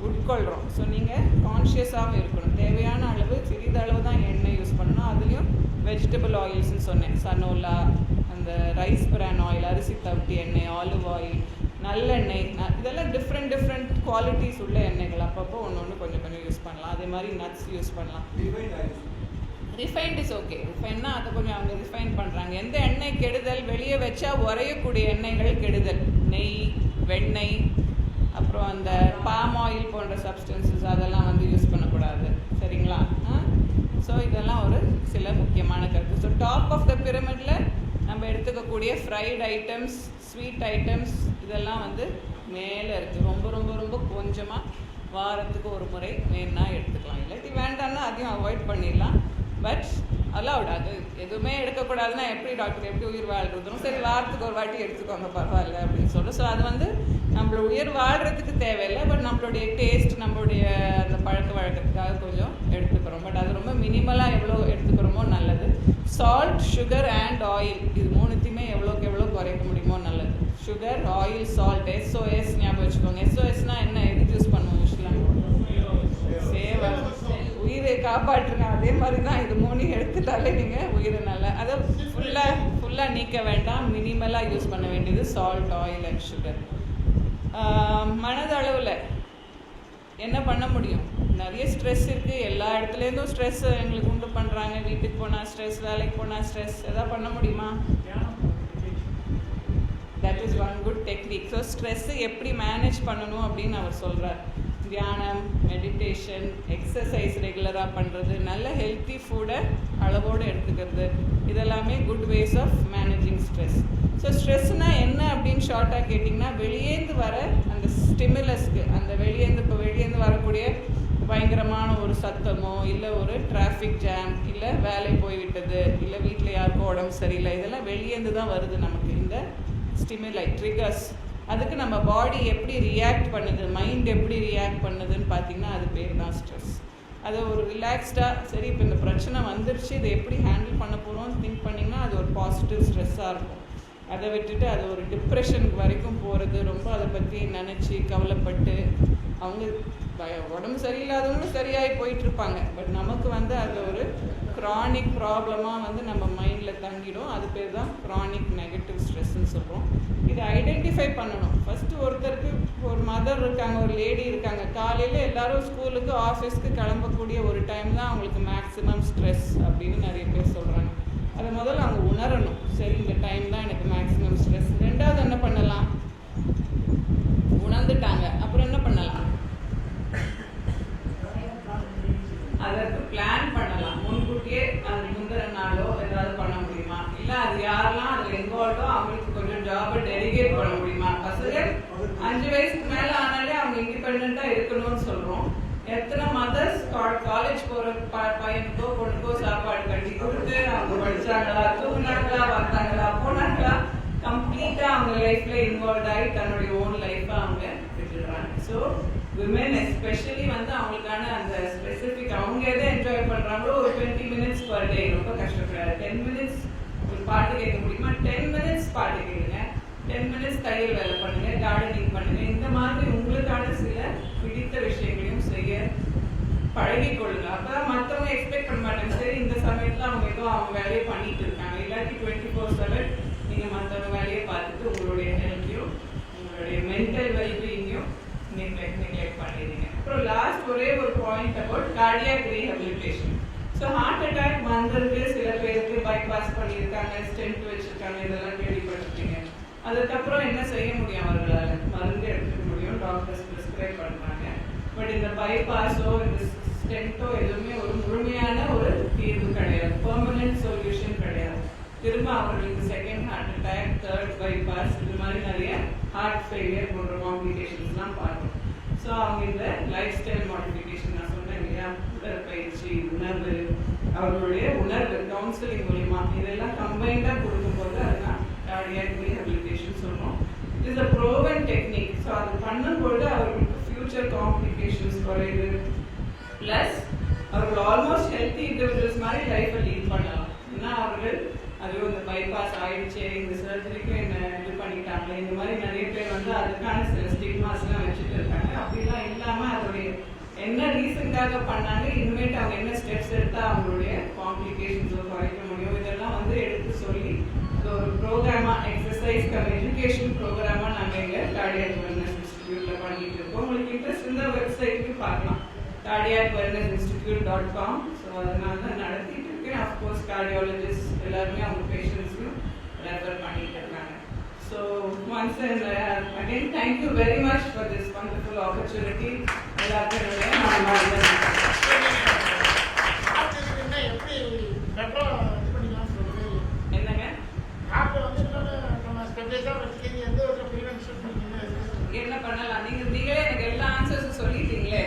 உட்கொள்கிறோம். ஸோ நீங்கள் கான்ஷியஸாகவும் இருக்கணும். தேவையான அளவு சிறிதளவு தான் எண்ணெய் யூஸ் பண்ணணும். அதுலேயும் வெஜிடபிள் ஆயில்ஸ்ன்னு சொன்னேன், சனோலா, அந்த ரைஸ் பிரான் ஆயில், அரிசி தவிட்டு எண்ணெய், ஆலிவ் ஆயில், நல்லெண்ணெய், இதெல்லாம் டிஃப்ரெண்ட் குவாலிட்டிஸ் உள்ள எண்ணெய்கள். அப்பப்போ ஒன்று கொஞ்சம் யூஸ் பண்ணலாம். அதே மாதிரி நட்ஸ் யூஸ் பண்ணலாம். Refined is okay. ரிஃபைன்னா அதை கொஞ்சம் அவங்க ரிஃபைன் பண்ணுறாங்க. எந்த எண்ணெய் கெடுதல், வெளியே வச்சா உரையக்கூடிய எண்ணெய்கள் கெடுதல். நெய், வெண்ணெய், அப்புறம் அந்த பாம் ஆயில் போன்ற சப்ஸ்டன்சஸ் அதெல்லாம் வந்து யூஸ் பண்ணக்கூடாது. சரிங்களா? ஸோ இதெல்லாம் ஒரு சில முக்கியமான கருத்து. ஸோ டாப் ஆஃப் த பிரமிடில் நம்ம எடுத்துக்கக்கூடிய ஃப்ரைட் ஐட்டம்ஸ், ஸ்வீட் ஐட்டம்ஸ் இதெல்லாம் வந்து மேலே இருக்குது. ரொம்ப ரொம்ப ரொம்ப கொஞ்சமாக வாரத்துக்கு ஒரு முறை வேணுன்னா எடுத்துக்கலாம். இல்லாட்டி வேண்டாம்னா அதையும் அவாய்ட் பண்ணிடலாம். But allowed. அது எதுவுமே எடுக்கக்கூடாதுன்னா எப்படி டாக்டர், எப்படி உயிர் வாழ்றதும்? சரி, வாரத்துக்கு ஒரு வாட்டி எடுத்துக்கோங்க, பரவாயில்ல அப்படின்னு சொல்கிறோம். ஸோ அது வந்து நம்மளோட உயிர் வாழ்கிறதுக்கு தேவையில்லை. பட் நம்மளுடைய டேஸ்ட், நம்மளுடைய அந்த பழக்க வழக்கத்துக்காக கொஞ்சம் எடுத்துக்கிறோம். பட் அது ரொம்ப மினிமலாக எவ்வளோ எடுத்துக்கிறோமோ நல்லது. சால்ட், சுகர் அண்ட் ஆயில், இது மூணுத்தையுமே எவ்வளோக்கு எவ்வளோ குறைக்க முடியுமோ நல்லது. Sugar, oil, salt. SOS ஞாபகம் வச்சுக்கோங்க. SOSனால் என்ன, எதுக்கு யூஸ் பண்ணுவோம்? சேவை, உயிரை காப்பாற்றுங்க. அதே மாதிரி தான் இது மூணையும் எடுத்துட்டாலே நீங்கள் உயிரை நல்லா, அதை ஃபுல்லாக நீக்க வேண்டாம். மினிமலாக யூஸ் பண்ண வேண்டியது சால்ட், ஆயில் அண்ட் சுகர். மனதளவில் என்ன பண்ண முடியும்? நிறைய ஸ்ட்ரெஸ் இருக்குது. எல்லா இடத்துலேருந்தும் ஸ்ட்ரெஸ் எங்களுக்கு உண்டு பண்ணுறாங்க. வீட்டுக்கு போனால் ஸ்ட்ரெஸ், வேலைக்கு போனால் ஸ்ட்ரெஸ். எதாவது பண்ண முடியுமா? That is one good technique. So stress எப்படி மேனேஜ் பண்ணணும் அப்படின்னு அவர் சொல்கிறார். தியானம், மெடிடேஷன், எக்ஸசைஸ் ரெகுலராக பண்ணுறது, நல்ல ஹெல்த்தி ஃபுட்டை அளவோடு எடுத்துக்கிறது, இதெல்லாமே good ways of managing stress. So ஸ்ட்ரெஸ்னால் என்ன அப்படின்னு ஷார்ட்டாக கேட்டிங்கன்னா, வெளியேந்து வர அந்த ஸ்டிமுலஸ்க்கு, அந்த வெளியேந்து வரக்கூடிய பயங்கரமான ஒரு சத்தமோ, இல்லை ஒரு டிராஃபிக் ஜாம், இல்லை வேலை போய்விட்டது, இல்லை வீட்டில் யாருக்கும் உடம்பு சரியில்லை, இதெல்லாம் வெளியேந்து தான் வருது நமக்கு இந்த ஸ்டிமுலை, ட்ரிகர்ஸ். அதுக்கு நம்ம பாடி எப்படி ரியாக்ட் பண்ணுது, மைண்ட் எப்படி ரியாக்ட் பண்ணுதுன்னு பார்த்தீங்கன்னா அது பேர் தான் ஸ்ட்ரெஸ். அதை ஒரு ரிலாக்ஸ்டாக, சரி இப்போ இந்த பிரச்சனை வந்துருச்சு, இதை எப்படி ஹேண்டில் பண்ண போகிறோம்னு திங்க் பண்ணிங்கன்னா அது ஒரு பாசிட்டிவ் ஸ்ட்ரெஸ்ஸாக இருக்கும். அதை விட்டுட்டு அது ஒரு டிப்ரெஷனுக்கு வரைக்கும் போகிறது, ரொம்ப அதை பற்றி நினச்சி கவலைப்பட்டு அவங்க உடம்பு சரியில்லாதவங்களும் சரியாகி போயிட்டுருப்பாங்க. பட் நமக்கு வந்து அது ஒரு க்ரானிக் ப்ராப்ளமாக வந்து நம்ம மைண்டில் தங்கிடும். அது பேர் தான் க்ரானிக் நெகட்டிவ் ஸ்ட்ரெஸ்ன்னு சொல்கிறோம். இதை ஐடென்டிஃபை பண்ணணும். ஃபஸ்ட்டு ஒருத்தருக்கு ஒரு மதர் இருக்காங்க, ஒரு லேடி இருக்காங்க, காலையில் எல்லோரும் ஸ்கூலுக்கு ஆஃபீஸ்க்கு கிளம்பக்கூடிய ஒரு டைம் தான் அவங்களுக்கு மேக்ஸிமம் ஸ்ட்ரெஸ் அப்படின்னு நிறைய பேர் சொல்கிறாங்க. அதை முதல்ல அவங்க உணரணும். சரி, இந்த டைம் தான் எனக்கு மேக்ஸிமம் ஸ்ட்ரெஸ். ரெண்டாவது என்ன பண்ணலாம்? உணர்ந்துட்டாங்க, அப்புறம் என்ன பண்ணலாம்? அதற்கு பிளான் பண்ணலாம். முன்கூட்டியே அது முந்தின நாளோ ஏதாவது பண்ண முடியுமா? இல்லை அது யாரெல்லாம் அதில் இன்வால்வோ அவங்களுக்கு கொஞ்சம் ஜாபை டெலிகேட் பண்ண முடியுமா? பசங்க 5 வயசுக்கு மேலே ஆனாலே அவங்க இண்டிபெண்ட்டாக இருக்கணும்னு சொல்கிறோம். எத்தனை மதர்ஸ் காலேஜ் போகிற பையனுக்கோ பொண்ணுக்கோ சாப்பாடு கட்டி கொடுத்து அவங்க படித்தாங்களா, தூங்கினாங்களா, வந்தாங்களா, போனாங்களா, கம்ப்ளீட்டாக அவங்க லைஃப்பில் இன்வால்வ் ஆகி தன்னுடைய ஓன் லைஃப்பை அவங்க விட்டுடுறாங்க. ஸோ விமென் எஸ்பெஷலி வந்து அவங்களுக்கான அந்த ஸ்பெசிஃபிக் அவங்க எதை என்ஜாய் பண்ணுறாங்களோ ஒரு 20 மினிட்ஸ் பர் டே, ரொம்ப கஷ்டப்படாது. 10 மினிட்ஸ் ஒரு பாட்டு கேட்க முடியுமா? 10 மினிட்ஸ் பாட்டு கேளுங்க. 10 மினிட்ஸ் தையல் வேலை பண்ணுங்கள், கார்டனிங் பண்ணுங்கள். இந்த மாதிரி உங்களுக்கான சில பிடித்த விஷயங்களையும் செய்ய பழகிக்கொள்ளுங்க. அப்பதான் மற்றவங்க எக்ஸ்பெக்ட் பண்ண மாட்டாங்க. சரி இந்த சமயத்தில் அவங்க ஏதோ அவங்க வேலையை பண்ணிட்டு இருக்காங்க. இல்லாட்டி 24/7 நீங்கள் மற்றவங்க வேலையை பார்த்துட்டு உங்களுடைய ஹெல்த்தையும் உங்களுடைய மென்டல் வெல்பீயிங்கையும் நெக்லெக்ட் பண்ணிடுங்க. அப்புறம் லாஸ்ட் ஒரே ஒரு point about cardiac rehabilitation. So heart attack வந்ததுக்கு சில பேருக்கு பைபாஸ் பண்ணியிருக்காங்க, ஸ்டென்ட் வச்சிருக்காங்க, இதெல்லாம் கேள்விப்பட்டிருக்கீங்க. அதுக்கப்புறம் என்ன செய்ய முடியும் அவர்களால்? மருந்து எடுத்துக்க முடியும், டாக்டர்ஸ் ப்ரிஸ்கிரைப் பண்ணுறாங்க. பட் இந்த பைபாஸோ இந்த ஸ்டென்ட்டோ எதுவுமே ஒரு முழுமையான ஒரு தீர்வு கிடையாது, பெர்மனன்ட் சொல்யூஷன் கிடையாது. திரும்ப அவர்களுக்கு second heart attack, third bypass, இது மாதிரி நிறைய ஹார்ட் ஃபெயிலியர் போன்ற காம்ப்ளிகேஷன்ஸ்லாம் பார்க்கணும். ஸோ அவங்க இந்த லைஃப் ஸ்டைல் மாடிஃபிகேஷன் நான் சொன்னேன் இல்லையா, உடற்பயிற்சி, உணர்வு, அவர்களுடைய உணர்வு கவுன்சிலிங் மூலிமா இதெல்லாம் கம்பைண்டாக கொடுக்கும்போது அதுதான் கார்டியாக் ரீஹபிலிட்டேஷன் சொல்கிறோம். It's a ப்ரோவன் technique. ஸோ அது பண்ணும்பொழுது அவர்களுக்கு ஃபியூச்சர் காம்ப்ளிகேஷன்ஸ் குறையுது, ப்ளஸ் அவர்கள் ஆல்மோஸ்ட் ஹெல்த்தி இண்டிவிஜுவல்ஸ் மாதிரி லைஃப்பை லீட் பண்ணலாம். ஏன்னா அவர்கள் ஐயோ இந்த பைபாஸ் ஆயிடுச்சு, இந்த சர்ஜரிக்கும் என்ன இது பண்ணிட்டாங்க, இந்த மாதிரி நிறைய பேர் வந்து அதுக்கான சில ஸ்டிக்மாஸ்லாம் வச்சுட்டு இருக்காங்க. அப்படிலாம் இல்லாமல் அதோடைய என்ன ரீசனுக்காக பண்ணாங்க, இனிமேட்டு அவங்க என்ன ஸ்டெப்ஸ் எடுத்தால் அவங்களுடைய காம்ப்ளிகேஷன்ஸோ குறைக்க முடியும், இதெல்லாம் வந்து எடுத்து சொல்லி அது ஒரு ப்ரோக்ராமாக எக்ஸசைஸ் எஜுகேஷன் ப்ரோக்ராமாக நாங்கள் எங்கள் கார்டியாக் வெல்னஸ் இன்ஸ்டிடியூட்டில் பண்ணிட்டு இருக்கோம். உங்களுக்கு இன்ட்ரெஸ்ட் இந்த வெப்சைட்டுக்கு பார்க்கலாம், cardiacwellnessinstitute.com. ஸோ அதனால தான் நடத்திட்டு இருக்கேன். அஃப்கோர்ஸ் கார்டியாலஜிஸ்ட் எல்லாருமே அவங்க பேஷண்ட்ஸையும் ரெஃபர் பண்ணிட்டு இருக்காங்க. So once and again thank you very much for this wonderful opportunity. எல்லாருக்கும் என்னங்க என்ன பண்ணலாம்? நீங்களே எனக்கு எல்லா ஆன்சர்ஸும் சொல்லிட்டீங்களே.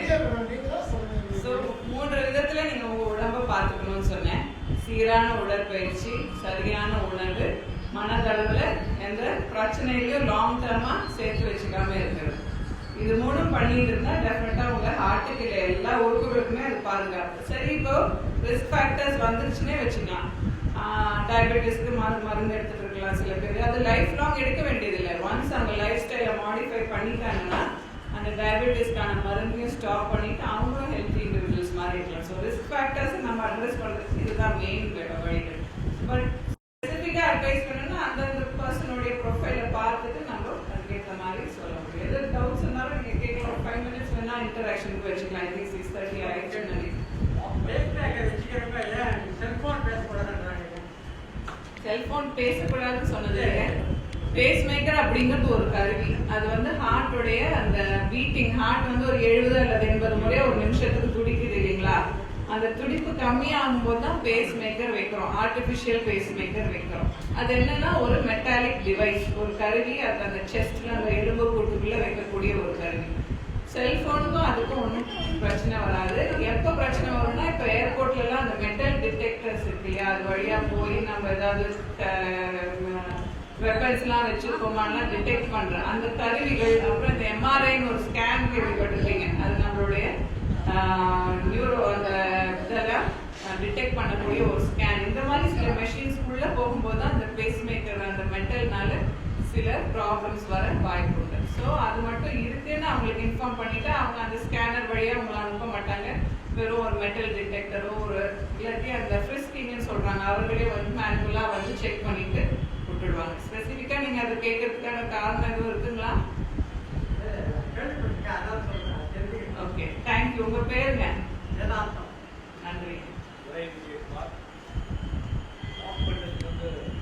ஸோ 3 விதத்தில் நீங்கள் உங்கள் உடம்பை பார்த்துக்கணும்னு சொன்னேன். சீரான உடற்பயிற்சி, சரியான உணவு, மனதளவில் எந்த பிரச்சனையிலையும் லாங் டேர்மாக சேர்த்து வச்சுக்காம இருக்கிறது. இது 3 பண்ணிட்டு இருந்தால் டெஃபினட்டாக உங்கள் ஹார்ட்டுக்கு இல்லை எல்லா உறுப்புகளுக்குமே அது பாதுகாப்பு. சரி, இப்போ ரிஸ்க் ஃபேக்டர்ஸ் வந்துருச்சுன்னே வச்சுக்கலாம். டயபெட்டிஸ்க்கு மருந்து எடுத்துட்டு இருக்கலாம் சில பேர். அது லைஃப் லாங் எடுக்க வேண்டியதில்லை. ஒன்ஸ் அவங்க லைஃப் ஸ்டைலை மாடிஃபை பண்ணிட்டாங்கன்னா அந்த டயபெட்டிஸ்க்கான மருந்தையும் ஸ்டாப் பண்ணிட்டு அவங்களும் ஹெல்த்தி இண்டிவிஜுவல்ஸ் மாதிரி இருக்கலாம். ஸோ ரிஸ்க் ஃபேக்டர்ஸை நம்ம அட்ரஸ் பண்ணுறதுக்கு இதுதான் மெயின் வழிகள். பட் ஸ்பெசிஃபிக்காக அட்வைஸ் பண்ணணும்னா அந்தந்த பர்சனுடைய ப்ரொஃபைலை பார்த்துட்டு நம்ம அதுக்கேற்ற மாதிரி சொல்ல முடியும். எது டவுட்ஸ் இருந்தாலும் நீங்கள் கேட்கலாம். 5 minutes வேணால் இன்டராக்ஷனுக்கு வச்சுக்கலாம். I think 6:30 ஆயிடுச்சுன்னு நினைக்கிறேன். செல்போன் பேசக்கூடாதுன்னு சொன்னது பேஸ் மேக்கர் அப்படிங்கிறது ஒரு கருவி. அது வந்து ஹார்ட்டுடைய அந்த பீட்டிங், ஹார்ட் வந்து ஒரு 70 அல்லது 80 முறை ஒரு நிமிஷத்துக்கு துடிக்குது இல்லைங்களா? அந்த துடிப்பு கம்மியாகும் போது தான் பேஸ் மேக்கர் வைக்கிறோம், ஆர்டிஃபிஷியல் பேஸ் மேக்கர் வைக்கிறோம். அது என்னன்னா ஒரு மெட்டாலிக் டிவைஸ், ஒரு கருவி. அது அந்த செஸ்ட்ல அந்த எலும்பு கூட்டுக்குள்ள வைக்கக்கூடிய ஒரு கருவி. செல்போனுக்கும் அதுக்கும் ஒன்றும் பிரச்சனை வராது. எப்போ பிரச்சனை வரும்னா, இப்போ ஏர்போர்ட்லலாம் அந்த மெட்டல் டிடெக்டர்ஸ் இருக்கு இல்லையா, அது வழியாக போய் நம்ம ஏதாவது வெப்பன்ஸ்லாம் வச்சுருக்கோமான்லாம் டிடெக்ட் பண்ணுற அந்த கருவிகள். அப்புறம் இந்த எம்ஆர்ஐன்னு ஒரு ஸ்கேன் கேள்விப்பட்டிருப்பீங்க. அது நம்மளுடைய நியூரோ அந்த இதெல்லாம் டிடெக்ட் பண்ணக்கூடிய ஒரு ஸ்கேன். இந்த மாதிரி சில மெஷின்ஸ்குள்ளே போகும்போது தான் அந்த பேஸ் மேக்கர் அந்த மெட்டல்னால சில ப்ராப்ளம்ஸ் வர வாய்ப்பு உண்டு. ஸோ அது மட்டும் இருக்குன்னு அவங்களுக்கு இன்ஃபார்ம் பண்ணிவிட்டு அவங்க அந்த ஸ்கேனர் வழியாக அவங்களை அனுப்ப மாட்டாங்க. வெறும் ஒரு மெட்டல் டிடெக்டரோ ஒரு இல்லாட்டி அந்த ஃப்ரிஸ்கிங்னு சொல்கிறாங்க, அவர்களே வந்து மேனுவலாக வந்து செக் பண்ணிவிட்டு விட்டுடுவாங்க. ஸ்பெசிஃபிக்காக நீங்கள் அதை கேட்கறதுக்கான காரணம் எதுவும் இருக்குங்களா? Okay, thank you. உங்கள் பேருங்க? நன்றி.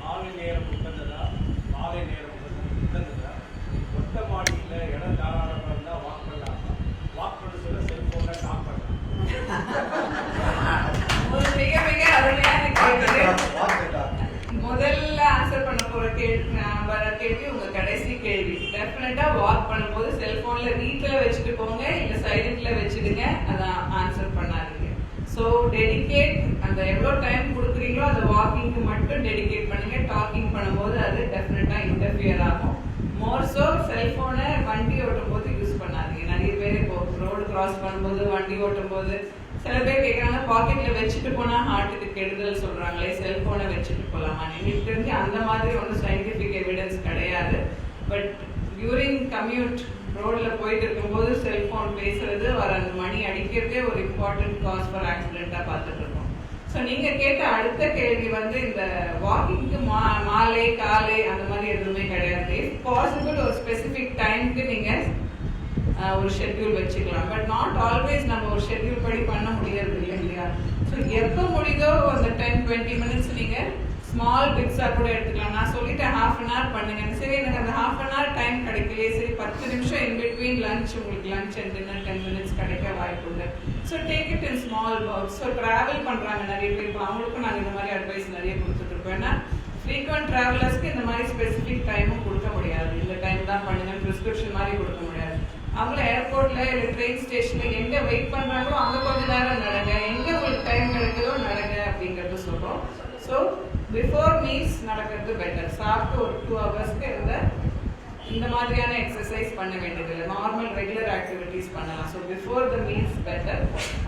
மாலை நேரம் உட்கார்ந்ததா, மாலை நேரம் உட்கார்ந்ததா, மொட்டை மாடியில் இடம் தாராளமாக இருந்தால் வாக் பண்ணலாமா, வாக் பண்ண சொல்ல செல்ஃபோனை டாப் பண்ணலாம். மிக மிக அருமையான கேள்வி. முதல்ல ஆன்சர் பண்ண போற கேள்வி உங்க கடைசி கேள்வி. டெஃபினட்டா வாக் பண்ணும்போது செல்போன்ல வீட்டில் வச்சுட்டு போங்க, இல்லை சைலண்ட்ல வச்சுடுங்க. அதான் ஆன்சர் பண்ணாதீங்க. ஸோ டெடிகேட், அந்த எவ்வளோ டைம் கொடுக்குறீங்களோ அந்த வாக்கிங்க்கு மட்டும் டெடிகேட் பண்ணுங்க. டாக்கிங் பண்ணும்போது அது டெஃபினட்டா இன்டர்ஃபியர் ஆகும். மோர்ஸோ செல்போனை வண்டி ஓட்டும் போது யூஸ் பண்ணாதீங்க. நிறைய பேர் இப்போ ரோடு கிராஸ் பண்ணும்போது, வண்டி ஓட்டும் போது சில பேர் கேட்குறாங்க, பாக்கெட்ல வச்சுட்டு போனா ஹார்ட்டுக்கு கெடுதல் சொல்றாங்களே, செல்போனை வச்சுட்டு போகலாமா? எனக்கு தெரிஞ்சு அந்த மாதிரி ஒன்றும் சயின்டிஃபிக் எவிடன்ஸ் கிடையாது. பட் டியூரிங் கம்யூட் ரோட்ல போயிட்டு இருக்கும்போது செல்போன் பேசுறது வர அந்த மணி அடிக்கிறதே ஒரு இம்பார்ட்டன்ட் காஸ் ஃபார் ஆக்சிடென்ட்டா பார்த்துட்டு இருக்கோம். ஸோ நீங்க கேட்ட அடுத்த கேள்வி வந்து இந்த வாக்கிங்க்கு மாலை காலை அந்த மாதிரி எதுவுமே கிடையாது. பாசிபிள் ஒரு ஸ்பெசிஃபிக் டைமுக்கு நீங்க ஒரு ஷெட்யூல் வச்சுக்கலாம். பட் நாட் ஆல்வேஸ் நம்ம ஒரு ஷெட்யூல் படி பண்ண முடியாது இல்லையா? ஸோ எப்போ முடியுதோ அந்த 10-20 மினிட்ஸ் நீங்க ஸ்மால் டிப்ஸாக கூட எடுத்துக்கலாம். நான் சொல்லிட்டேன் ½ அன் ஹவர் பண்ணுங்க. சரி எனக்கு அந்த ½ அன் ஹவர் டைம் கிடைக்கலையே, சரி 10 நிமிஷம் இன் பிட்வீன் லஞ்ச், உங்களுக்கு லஞ்ச் அண்ட் டின்னர் 10 மினிட்ஸ் கிடைக்க வாய்ப்பு உண்டு. So take it in small bouts. So travel பண்ணுறாங்க நிறைய பேர், இப்போ அவங்களுக்கும் நாங்கள் இந்த மாதிரி அட்வைஸ் நிறைய கொடுத்துட்ருக்கோம். ஏன்னா ஃப்ரீக்வெண்ட் ட்ராவலர்ஸ்க்கு இந்த மாதிரி ஸ்பெசிஃபிக் டைமும் கொடுக்க முடியாது. இந்த டைம் தான் பண்ணுங்க ப்ரிஸ்கிரிப்ஷன் மாதிரி கொடுக்க முடியாது. அவங்கள ஏர்போர்ட்ல இல்லை ட்ரெயின் ஸ்டேஷன்ல எங்க வெயிட் பண்றாங்களோ அங்க கொஞ்ச நேரம் நடங்க, எங்க உங்களுக்கு டைம் கிடைக்குதோ நடங்க அப்படிங்கிறது சொல்றோம். ஸோ பிஃபோர் மீல்ஸ் நடக்கிறது பெட்டர். சாப்பிட்டு ஒரு 2 ஹவர்ஸ்க்கு இந்த மாதிரியான எக்ஸசைஸ் பண்ண வேண்டியதில்லை. நார்மல் ரெகுலர் ஆக்டிவிட்டிஸ் பண்ணலாம். So before the meals better.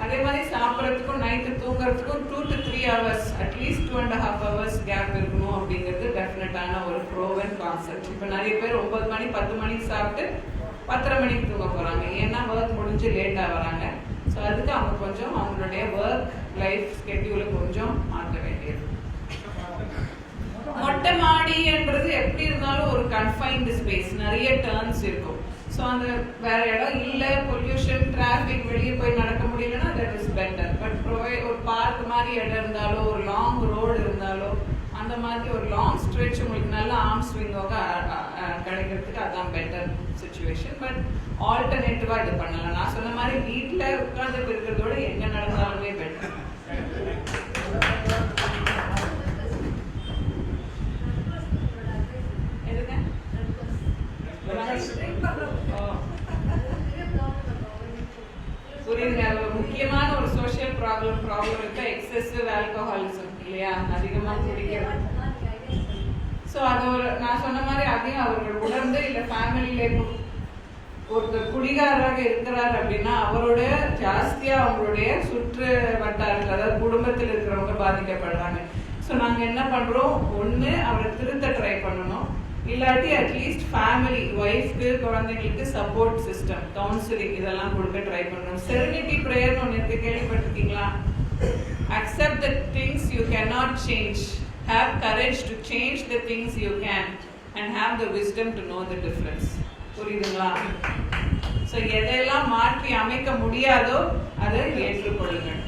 அதே மாதிரி சாப்பிட்றதுக்கும் நைட்டு தூங்குறதுக்கும் 2 to 3 hours, at least 2.5 hours gap இருக்கணும் அப்படிங்கிறது டெஃபினட்டான ஒரு ப்ரோவன் கான்செப்ட். இப்போ நிறைய பேர் 9 மணி 10 மணிக்கு சாப்பிட்டு 10:30 மணிக்கு தூங்க போகிறாங்க. ஏன்னா ஒர்க் முடிஞ்சு லேட்டாக வராங்க. ஸோ அதுக்கு அவங்க கொஞ்சம் அவங்களுடைய ஒர்க் லைஃப் ஸ்கெட்யூலை கொஞ்சம் மாற்ற வேண்டியது. மொட்டை மாடின்றது எப்படி இருந்தாலும் ஒரு கன்ஃபைன்டு ஸ்பேஸ், நிறைய டர்ன்ஸ் இருக்கும். ஸோ அந்த வேற இடம் இல்லை, பொல்யூஷன் டிராஃபிக், வெளியே போய் நடக்க முடியலன்னா தட் இஸ் பெட்டர். பட் ஒரு பார்க் மாதிரி இடம் இருந்தாலோ ஒரு லாங் ரோடு இருந்தாலோ அந்த மாதிரி ஒரு லாங் ஸ்ட்ரெச் உங்களுக்கு நல்ல ஆர்ம் ஸ்விங்கோக கிடைக்கிறதுக்கு அதான் பெட்டர் சுச்சுவேஷன். பட் ஆல்டர்னேட்டிவாக இது பண்ணலாம். நான் சொன்ன மாதிரி வீட்டில் உட்காந்துட்டு இருக்கிறதோட எங்கே நடந்தாலுமே பெட்டர். புரியுதுங்க. முக்கியமான ஒரு சோஷியல் ப்ராப்ளம் இருக்கு எக்ஸசிவ் ஆல்கஹாலிசம் இல்லையா, அதிகமாக குடிக்கிறது. ஸோ அது ஒரு நான் சொன்ன மாதிரி அதையும் அவர்கள் உணர்ந்து இல்லை ஃபேமிலியில ஒருத்தர் குடிகாரராக இருக்கிறார் அப்படின்னா அவரோட ஜாஸ்தியாக அவங்களுடைய சுற்று வட்டாரத்தில் அதாவது குடும்பத்தில் இருக்கிறவங்க பாதிக்கப்படுறாங்க. ஸோ நாங்கள் என்ன பண்ணுறோம், ஒன்று அவரை திருத்த ட்ரை பண்ணணும், இல்லாட்டி அட்லீஸ்ட் ஃபேமிலி ஒய்ஃப்க்கு குழந்தைங்களுக்கு சப்போர்ட் சிஸ்டம் கவுன்சிலிங் இதெல்லாம் கொடுக்க ட்ரை பண்ணணும். செரெனிட்டி ப்ரேயர்னு ஒன்று இருக்கு, கேள்விப்பட்டிருக்கீங்களா? Accept the things you cannot change, have courage to change the things you can and have the wisdom to know the difference. புரியுதுங்களா? ஸோ எதையெல்லாம் மாற்றி அமைக்க முடியாதோ அதை ஏற்றுக்கொள்ளுங்கள்.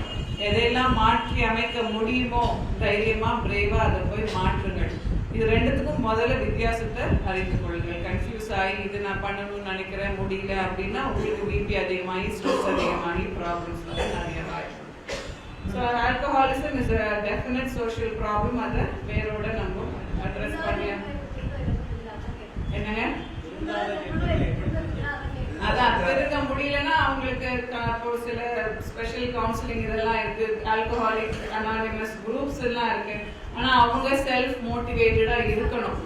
எதையெல்லாம் மாற்றி அமைக்க முடியுமோ தைரியமா பிரேவா அதை போய் மாற்றுங்கள். இது ரெண்டுத்துக்கும் முதல்ல வித்தியாசத்தை அறிந்து கொள்ளுங்கள். கன்ஃபியூஸ் ஆகி இது நான் பண்ணணும்னு நினைக்கிறேன் முடியல அப்படின்னா உங்களுக்கு பிபி அதிகமாகி ஸ்ட்ரெஸ் அதிகமாகி ப்ராப்ளம்ஸ் வந்து நிறைய வாய்ப்பு. So alcoholism is a definite social problem. அதை வேரோட நம்ம அட்ரஸ் பண்ணி என்னங்க அதான் திருத்த முடியலன்னா அவங்களுக்கு ஒரு சில ஸ்பெஷல் கவுன்சிலிங் இதெல்லாம் இருக்கு, ஆல்கஹாலிக் அனானிமஸ் குரூப்ஸ் எல்லாம் இருக்கு. ஆனா அவங்க செல்ஃப் மோட்டிவேட்டடா இருக்கணும்.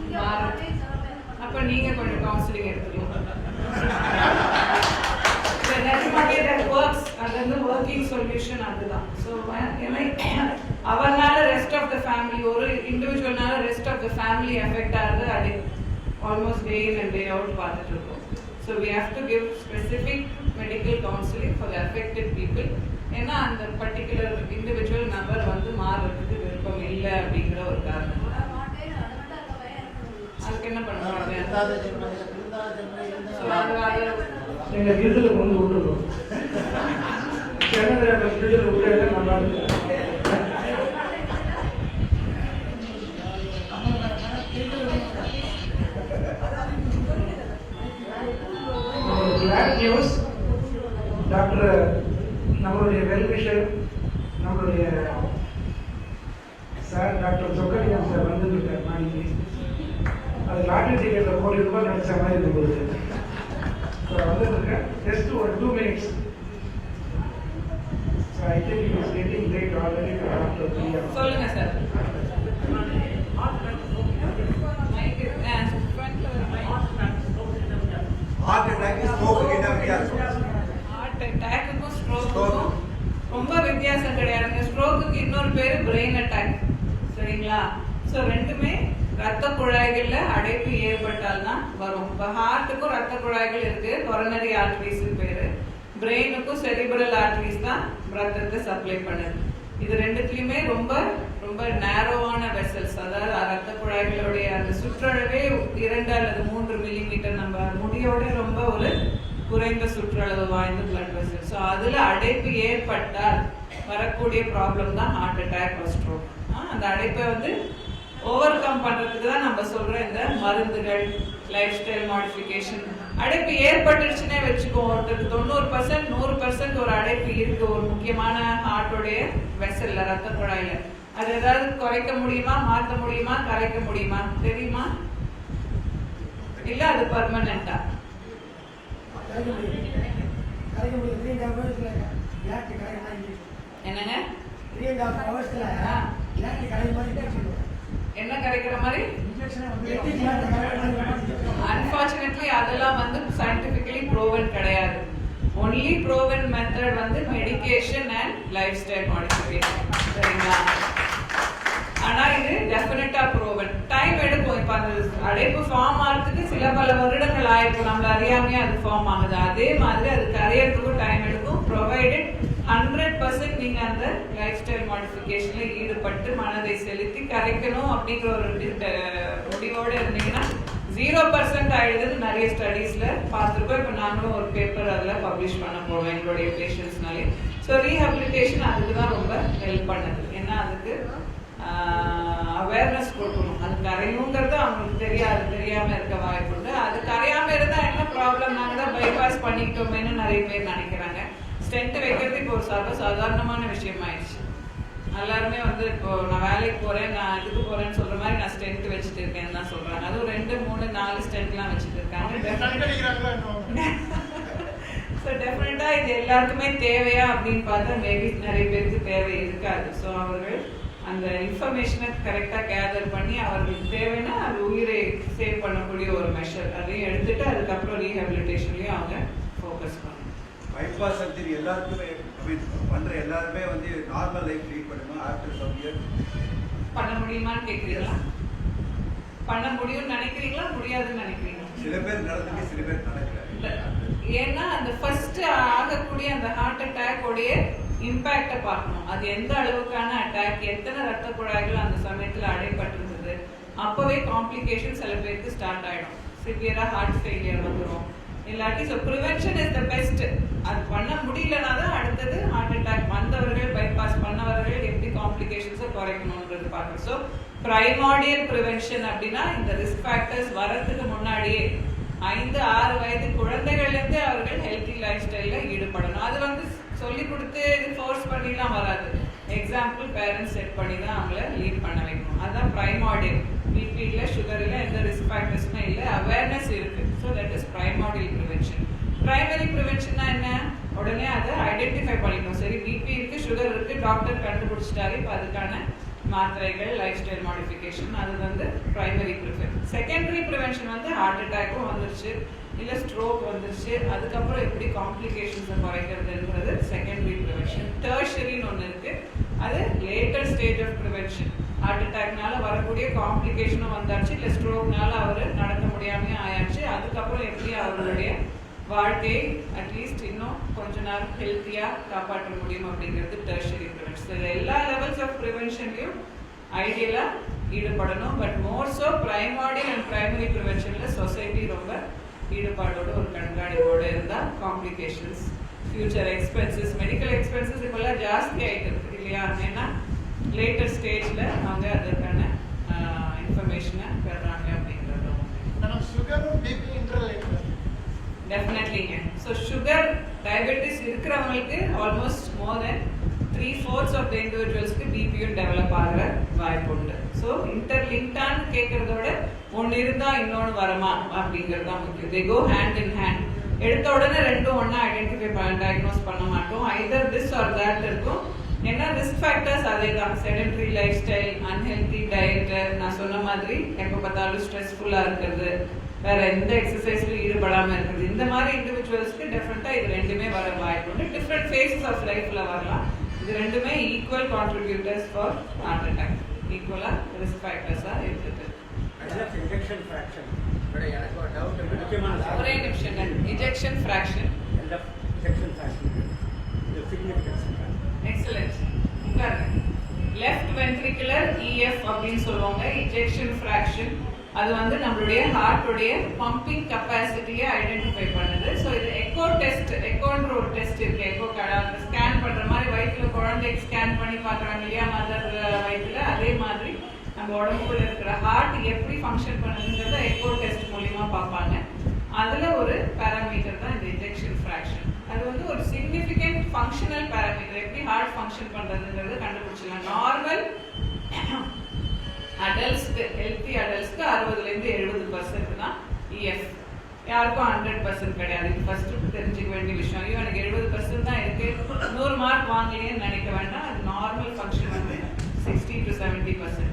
அப்ப நீங்க கொஞ்சம் கவுன்சிலிங் எடுத்துக்கலாம். அது வந்து ஒர்க்கிங் சொல்யூஷன் அதுதான். ஸோ அவனால ரெஸ்ட் ஆஃப் த ஃபேமிலி, ஒரு இண்டிவிஜுவல்னால rest of the family affect ஆகுது. அது almost day in and day out பார்த்துட்டு இருக்கோம். So we have to give specific medical counseling for the affected people. ஏன்னா அந்த பர்டிகுலர் இண்டிவிஜுவல் நபர் வந்து மாறுறதுக்கு விருப்பம் இல்லை அப்படிங்கிற ஒரு காரணம். அதுக்கு என்ன பண்ணுவாங்க? எங்க வீட்டில் கொண்டு விட்டுருக்கோம். நல்லா பேட் நியூஸ். டாக்டர் நம்மளுடைய வெல்விஷர் நம்மளுடைய சார் டாக்டர் சொக்கலிங்கம் சார் வந்துருக்கார் நாளைக்கு. அது லாட்டரி டிக்கெட்டில் ₹1 கோடி நினைச்ச மாதிரி இருக்குது. ஸோ வந்துருக்கேன் ஜஸ்ட் ஒரு 2 minutes. So I think it is getting late already after 3 hours. சொல்லுங்க சார். ஹார்ட் அட்டாக் ஸ்ட்ரோக் என்ன வித்தியாசம்? ஹார்ட் அட்டாக்குக்கும் ஸ்ட்ரோக்குக்கும் ரொம்ப வித்தியாசம் கிடையாதுங்க. ஸ்ட்ரோக்குக்கு இன்னொரு பேர் பிரெயின் அட்டாக். சரிங்களா? ஸோ ரெண்டுமே ரத்த குழாய்கள்ல அடைப்பு ஏற்பட்டால்தான் வரும். இப்போ ஹார்ட்டுக்கும் ரத்த குழாய்கள் இருக்கு, கொரோனரி ஆர்டரிஸ் பேரு. பிரெயினுக்கும் செரிபிரல் ஆர்டரிஸ் தான் ரத்தத்தை சப்ளை பண்ணுது. இது ரெண்டுத்துலயுமே ரொம்ப ரொம்ப நேரோவான வெசல்ஸ், அதாவது ரத்த குழாய்களுடைய அந்த சுற்றளவே 2 அல்லது 3 மில்லிமீட்டர், நம்ம முடியோட ரொம்ப ஒரு குறைந்த சுற்றளவு வாய்ந்த பிளட் வெசல். ஸோ அதுல அடைப்பு ஏற்பட்டால் வரக்கூடிய ப்ராப்ளம் தான் ஹார்ட் அட்டாக் ஆர் ஸ்ட்ரோக். அந்த அடைப்பை வந்து ஓவர் கம் பண்றதுக்கு தான் நம்ம சொல்ற இந்த மருந்துகள், லைஃப் ஸ்டைல் மாடிஃபிகேஷன். அடைப்பு ஏற்பட்டுருச்சுன்னே வச்சுக்கோ, ஒருத்தருக்கு 90% 100% ஒரு அடைப்பு இருக்கு ஒரு முக்கியமான ஹார்ட்டோடைய வெசல்ல, ரத்த குழாயில. அது ஏதாவது குறைக்க முடியுமா, மாற்ற முடியுமா, கரைக்க முடியுமா தெரியுமா? இல்ல அது பர்மனண்டா? என்னங்க என்ன கரைக்கிற மாதிரி? அன்பார்ச்சுனேட்லி அதெல்லாம் வந்து சயின்டிபிக்கலி ப்ரோவன் கிடையாது. ஒன்லி ப்ரோவன் மெத்தட் வந்து medication and life style modification. சரிங்களா? ஆனா இது டெஃபினட்டா ப்ரோவன். டைம் எடுக்கும். இப்ப அந்த அடைப்பு ஃபார்ம் ஆகிறதுக்கு சில பல வருடங்கள் ஆயிருக்கும், நம்மள அறியாமையே அது ஃபார்ம் ஆகுது. அதே மாதிரி அது கரையறதுக்கும் டைம் எடுக்கும். ப்ரொவைடட் 100% நீங்க அந்த லைஃப் ஸ்டைல் மாடிஃபிகேஷன்ல ஈடுபட்டு மனதை செலுத்தி கரைக்கணும் அப்படிங்கிற ஒரு முடிவோடு இருந்தீங்கன்னா 0% ஆயிடுதுன்னு நிறைய ஸ்டடீஸ்ல பார்த்துருக்கோம். இப்போ நாங்களும் ஒரு பேப்பர் அதில் பப்ளிஷ் பண்ண போறோம் எங்களுடைய பேஷண்ட்ஸ்னாலே. ஸோ ரீஹபிலிட்டேஷன் அதுக்கு தான் ரொம்ப ஹெல்ப் பண்ணுது. ஏன்னா அதுக்கு அவேர்னஸ் கொடுக்கணும். அது கரையுங்கிறது அவங்களுக்கு தெரியாது, தெரியாம இருக்க வாய்ப்பு உண்டு. அது கரையாம இருந்தா என்ன ப்ராப்ளம், நாங்க தான் பைபாஸ் பண்ணிக்கிட்டோமேனு நிறைய பேர் நினைக்கிறாங்க. ஸ்டென்ட் வைக்கிறது இப்போ ஒரு சாதாரணமான விஷயம் ஆயிடுச்சு. எல்லாருமே வந்து இப்போ நான் வேலைக்கு போறேன், நான் இதுக்கு போறேன்னு சொல்ற மாதிரி நான் ஸ்டென்ட் வச்சுட்டு இருக்கேன்னு தான் சொல்றாங்க. அதுவும் 2, 3, 4 ஸ்டென்ட்லாம் வச்சுட்டு இருக்காங்க. ஸோ டெஃபினட்டா இது எல்லாருக்குமே தேவையா அப்படின்னு பார்த்தா மேபி நிறைய பேருக்கு தேவை இருக்காது. ஸோ அவர்கள் அந்த இன்ஃபர்மேஷனை கரெக்டாக கேதர் பண்ணி அவர்களுக்கு தேவைன்னா அது உயிரை சேவ் பண்ணக்கூடிய ஒரு மெஷர், அதையும் எடுத்துட்டு அதுக்கப்புறம் ரீஹபிலிட்டேஷன்லையும் அவங்க ஃபோக்கஸ் பண்ணணும். பைபாஸ் சர்ஜரி எல்லாருக்குமே பண்ற எல்லாருமே வந்து நார்மல் லைஃப் லீட் பண்ணுமா ஆஃப்டர் சம் இயர்? பண்ண முடியுமான்னு கேட்குறீங்களா? பண்ண முடியும்னு நினைக்கிறீங்களா, முடியாதுன்னு நினைக்கிறீங்களா? சில பேர் நடந்துட்டு சில பேர் நடக்கல. ஏன்னா அந்த ஃபர்ஸ்ட் ஆகக்கூடிய அந்த ஹார்ட் அட்டாக் உடைய இம்பாக்டை பார்க்கணும். அது எந்த அளவுக்கான அட்டாக், எத்தனை ரத்த குழாய்கள் அந்த சமயத்துல அடைபட்டிருந்தது, அப்பவே காம்ப்ளிகேஷன் சில பேருக்கு ஸ்டார்ட் ஆயிடும். சிவியரா ஹார்ட் ஃபெயிலியர் வந்துடும். இல்லாட்டி so prevention is the best. அது பண்ண முடியலனா தான் அடுத்தது ஹார்ட் அட்டாக் வந்தவர்கள், பைபாஸ் பண்ணவர்கள் எப்படி காம்ப்ளிகேஷன்ஸை குறைக்கணுன்றது பார்க்கணும். ஸோ பிரைமார்டியல் ப்ரிவென்ஷன் அப்படின்னா இந்த ரிஸ்க் ஃபேக்டர்ஸ் வரதுக்கு முன்னாடியே 5-6 வயது குழந்தைகள்லேருந்து அவர்கள் ஹெல்த்தி லைஃப் ஸ்டைலில் ஈடுபடணும். அது வந்து சொல்லி கொடுத்து ஃபோர்ஸ் பண்ணிலாம் வராது. எக்ஸாம்பிள் பேரண்ட்ஸ் செட் பண்ணி தான் அவங்கள லீட் பண்ண வைக்கணும். அதுதான் பிரைமார்டியல். பிபி இல்லை, சுகர் இல்லை, எந்த ரிஸ்க் ஃபேக்டர்ஸுமே இல்லை, அவேர்னஸ் இருக்கு. So that is primordial prevention. Primary ப்ரிவென்ஷன்னா என்ன? உடனே அதை ஐடென்டிஃபை பண்ணிக்கணும். சரி, பிபி இருக்கு, சுகர் இருக்கு, டாக்டர் கண்டுபிடிச்சிட்டாரு, இப்போ அதுக்கான மாத்திரைகள், லைஃப் ஸ்டைல் மாடிஃபிகேஷன், அது வந்து பிரைமரி ப்ரிவென்ஷன். செகண்டரி ப்ரிவென்ஷன் வந்து ஹார்ட் அட்டாக்கும் வந்துருச்சு, இல்லை ஸ்ட்ரோக் வந்துருச்சு, அதுக்கப்புறம் எப்படி காம்ப்ளிகேஷன்ஸை குறைக்கிறதுன்றது செகண்டரி ப்ரிவென்ஷன். டெர்ஷரின்னு ஒன்று இருக்கு, அது later stage of prevention. Heart அட்டாக்னால வரக்கூடிய காம்ப்ளிகேஷனும் வந்தாச்சு, இல்லை ஸ்ட்ரோக்னால அவர் நடக்க முடியாமே ஆயாச்சு, அதுக்கப்புறம் எப்படி அவர்களுடைய வாழ்க்கையை அட்லீஸ்ட் இன்னும் கொஞ்ச நாள் ஹெல்த்தியாக காப்பாற்ற முடியும் அப்படிங்கிறது டெர்ஷரி ப்ரிவென்ஷன். எல்லா லெவல்ஸ் ஆஃப் ப்ரிவென்ஷன்லையும் ஐடியலாக ஈடுபடணும். But more so primordial and primary ப்ரிவென்ஷனில் சொசைட்டி ரொம்ப ஈடுபாடோட ஒரு கண்காணிப்போடு இருந்தால் complications, future expenses, medical expenses இப்போல்லாம் ஜாஸ்தி ஆகிட்டு இருக்கு இல்லையா? ஏன்னா லேட்டர் ஸ்டேஜில் அவங்க அதற்கான இன்ஃபர்மேஷனை பெறாங்க அப்படிங்கிறது. டெஃபினெட்லிங்க. ஸோ சுகர் டயபெட்டிஸ் இருக்கிறவங்களுக்கு almost more than 3/4 of the இண்டிவிஜுவல்ஸ்க்கு பிபியும் டெவலப் ஆகிற வாய்ப்பு உண்டு. ஸோ இன்டர்லிங்க்டான்னு கேட்கறதோட ஒன்று இருந்தால் இன்னொன்று வருமா அப்படிங்கிறது தான் முக்கியம். தே கோ ஹேண்ட் இன் ஹேண்ட். எடுத்த உடனே ரெண்டும் ஒன்றா ஐடென்டிஃபை டயக்னோஸ் பண்ண மாட்டோம். ஐதர் திஸ் ஆர் தட் இருக்கும். ஏன்னா ரிஸ்க் ஃபேக்டர்ஸ் அதே தான். Sedentary life style, unhealthy diet, நான் சொன்ன மாதிரி எப்போ பார்த்தாலும் ஸ்ட்ரெஸ்ஃபுல்லாக இருக்கிறது, வேற எந்த எக்ஸசைஸ்லையும் ஈடுபடாமல் இருக்கிறது, இந்த மாதிரி இண்டிவிஜுவல்ஸ்க்கு டெஃபினட்டாக இது ரெண்டுமே வர வாய்ப்பு உண்டு. டிஃப்ரெண்ட் ஃபேஸஸ் ஆஃப் லைஃப்பில் வரலாம். இது ரெண்டுமே equal contributors for heart attack, ஈக்குவலாக ரிஸ்க் ஃபேக்டர்ஸாக இருக்குது. இன்ஜெக்ஷன் ஃப்ராக்ஷன் எனக்கு ஒரு டவுட் முக்கியமான ஒரே நிமிஷங்க. ejection fraction. இன்ஜெக்ஷன் ஃப்ராக்ஷன் இது சிக்னிஃபிகன்ஸ். எக்ஸலென்ட். உட்காருங்க. லெஃப்ட் வென்ட்ரிகுலர் EF அப்படின்னு சொல்லுவாங்க. இஜெக்ஷன் ஃப்ராக்ஷன் அது வந்து நம்மளுடைய ஹார்ட்டுடைய பம்பிங் கெப்பாசிட்டியை ஐடென்டிஃபை பண்ணுது. ஸோ இது எக்கோ டெஸ்ட், எக்கோன்ற ஒரு டெஸ்ட் இருக்கு. எக்கோ ஸ்கேன் பண்ற மாதிரி வயிற்றுல குழந்தைக்கு ஸ்கேன் பண்ணி பார்க்குறாங்க இல்லையா, மதர் வயிற்றுல, அதே மாதிரி நம்ம உடம்புக்குள்ள இருக்கிற ஹார்ட் எப்படி ஃபங்க்ஷன் பண்ணுதுங்கிறத எக்கோ டெஸ்ட் மூலியமா பார்ப்பாங்க. அதுல ஒரு பேராமீட்டர் தான் இந்த இன்ஜெக்ஷன் ஃப்ராக்ஷன். அது வந்து ஒரு சிக்னிஃபிகண்ட் ஃபங்க்ஷனல் பேராமீட்டர். எப்படி ஹார்ட் ஃபங்க்ஷன் பண்றதுங்கிறத கண்டுபிடிச்சலாம். நார்மல் அடல்ட்ஸ்க்கு, ஹெல்த்தி அடல்ட்ஸ்க்கு 60லேருந்து 70% தான் EF. யாருக்கும் 100% கிடையாது. இது ஃபர்ஸ்ட் தெரிஞ்சுக்க வேண்டிய விஷயம். ஐயோ எனக்கு 70% தான் இருக்கு, 100 மார்க் வாங்கலையேன்னு நினைக்க வேண்டாம். அது நார்மல் ஃபங்க்ஷன் வந்து 60 to 70%.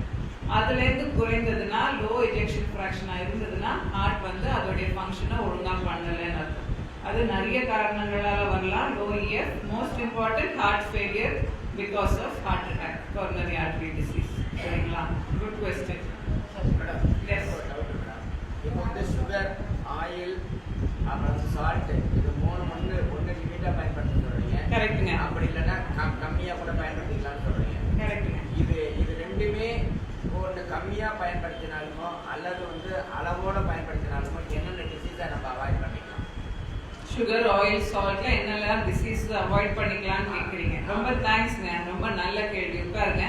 அதுலேருந்து குறைந்ததுன்னா, லோ இஜெக்ஷன் ஃப்ராக்ஷனாக இருந்ததுன்னா ஹார்ட் வந்து அதோடைய ஃபங்க்ஷனை ஒழுங்காக பண்ணலைன்னு அர்த்தம். அது நிறைய காரணங்களால் வரலாம். Low EF, most important heart failure because of heart attack, coronary artery disease. சரிங்களா? Good question. எஸ். இப்போ வந்து சுகர், ஆயில், அப்புறம் சால்ட், இது 3 ஒன்று லிமிட்டாக பயன்படுத்த சொல்கிறீங்க. கரெக்டுங்க. அப்படி இல்லைன்னா கம்மியாக கூட பயன்படுத்திக்கலாம்னு சொல்கிறீங்க. கரெக்டுங்க. இது ரெண்டுமே ஒன்று கம்மியாக பயன்படுத்தினாலுமோ அல்லது வந்து அளவோடு பயன்படுத்தினாலுமோ என்னென்ன டிசீஸை நம்ம அவாய்ட் பண்ணிக்கலாம்? சுகர், ஆயில், சால்ட்ல என்னெல்லாம் டிசீஸ் அவாய்ட் பண்ணிக்கலாம்னு கேட்குறீங்க. ரொம்ப தேங்க்ஸ்ங்க. ரொம்ப நல்ல கேள்வி. உட்காருங்க.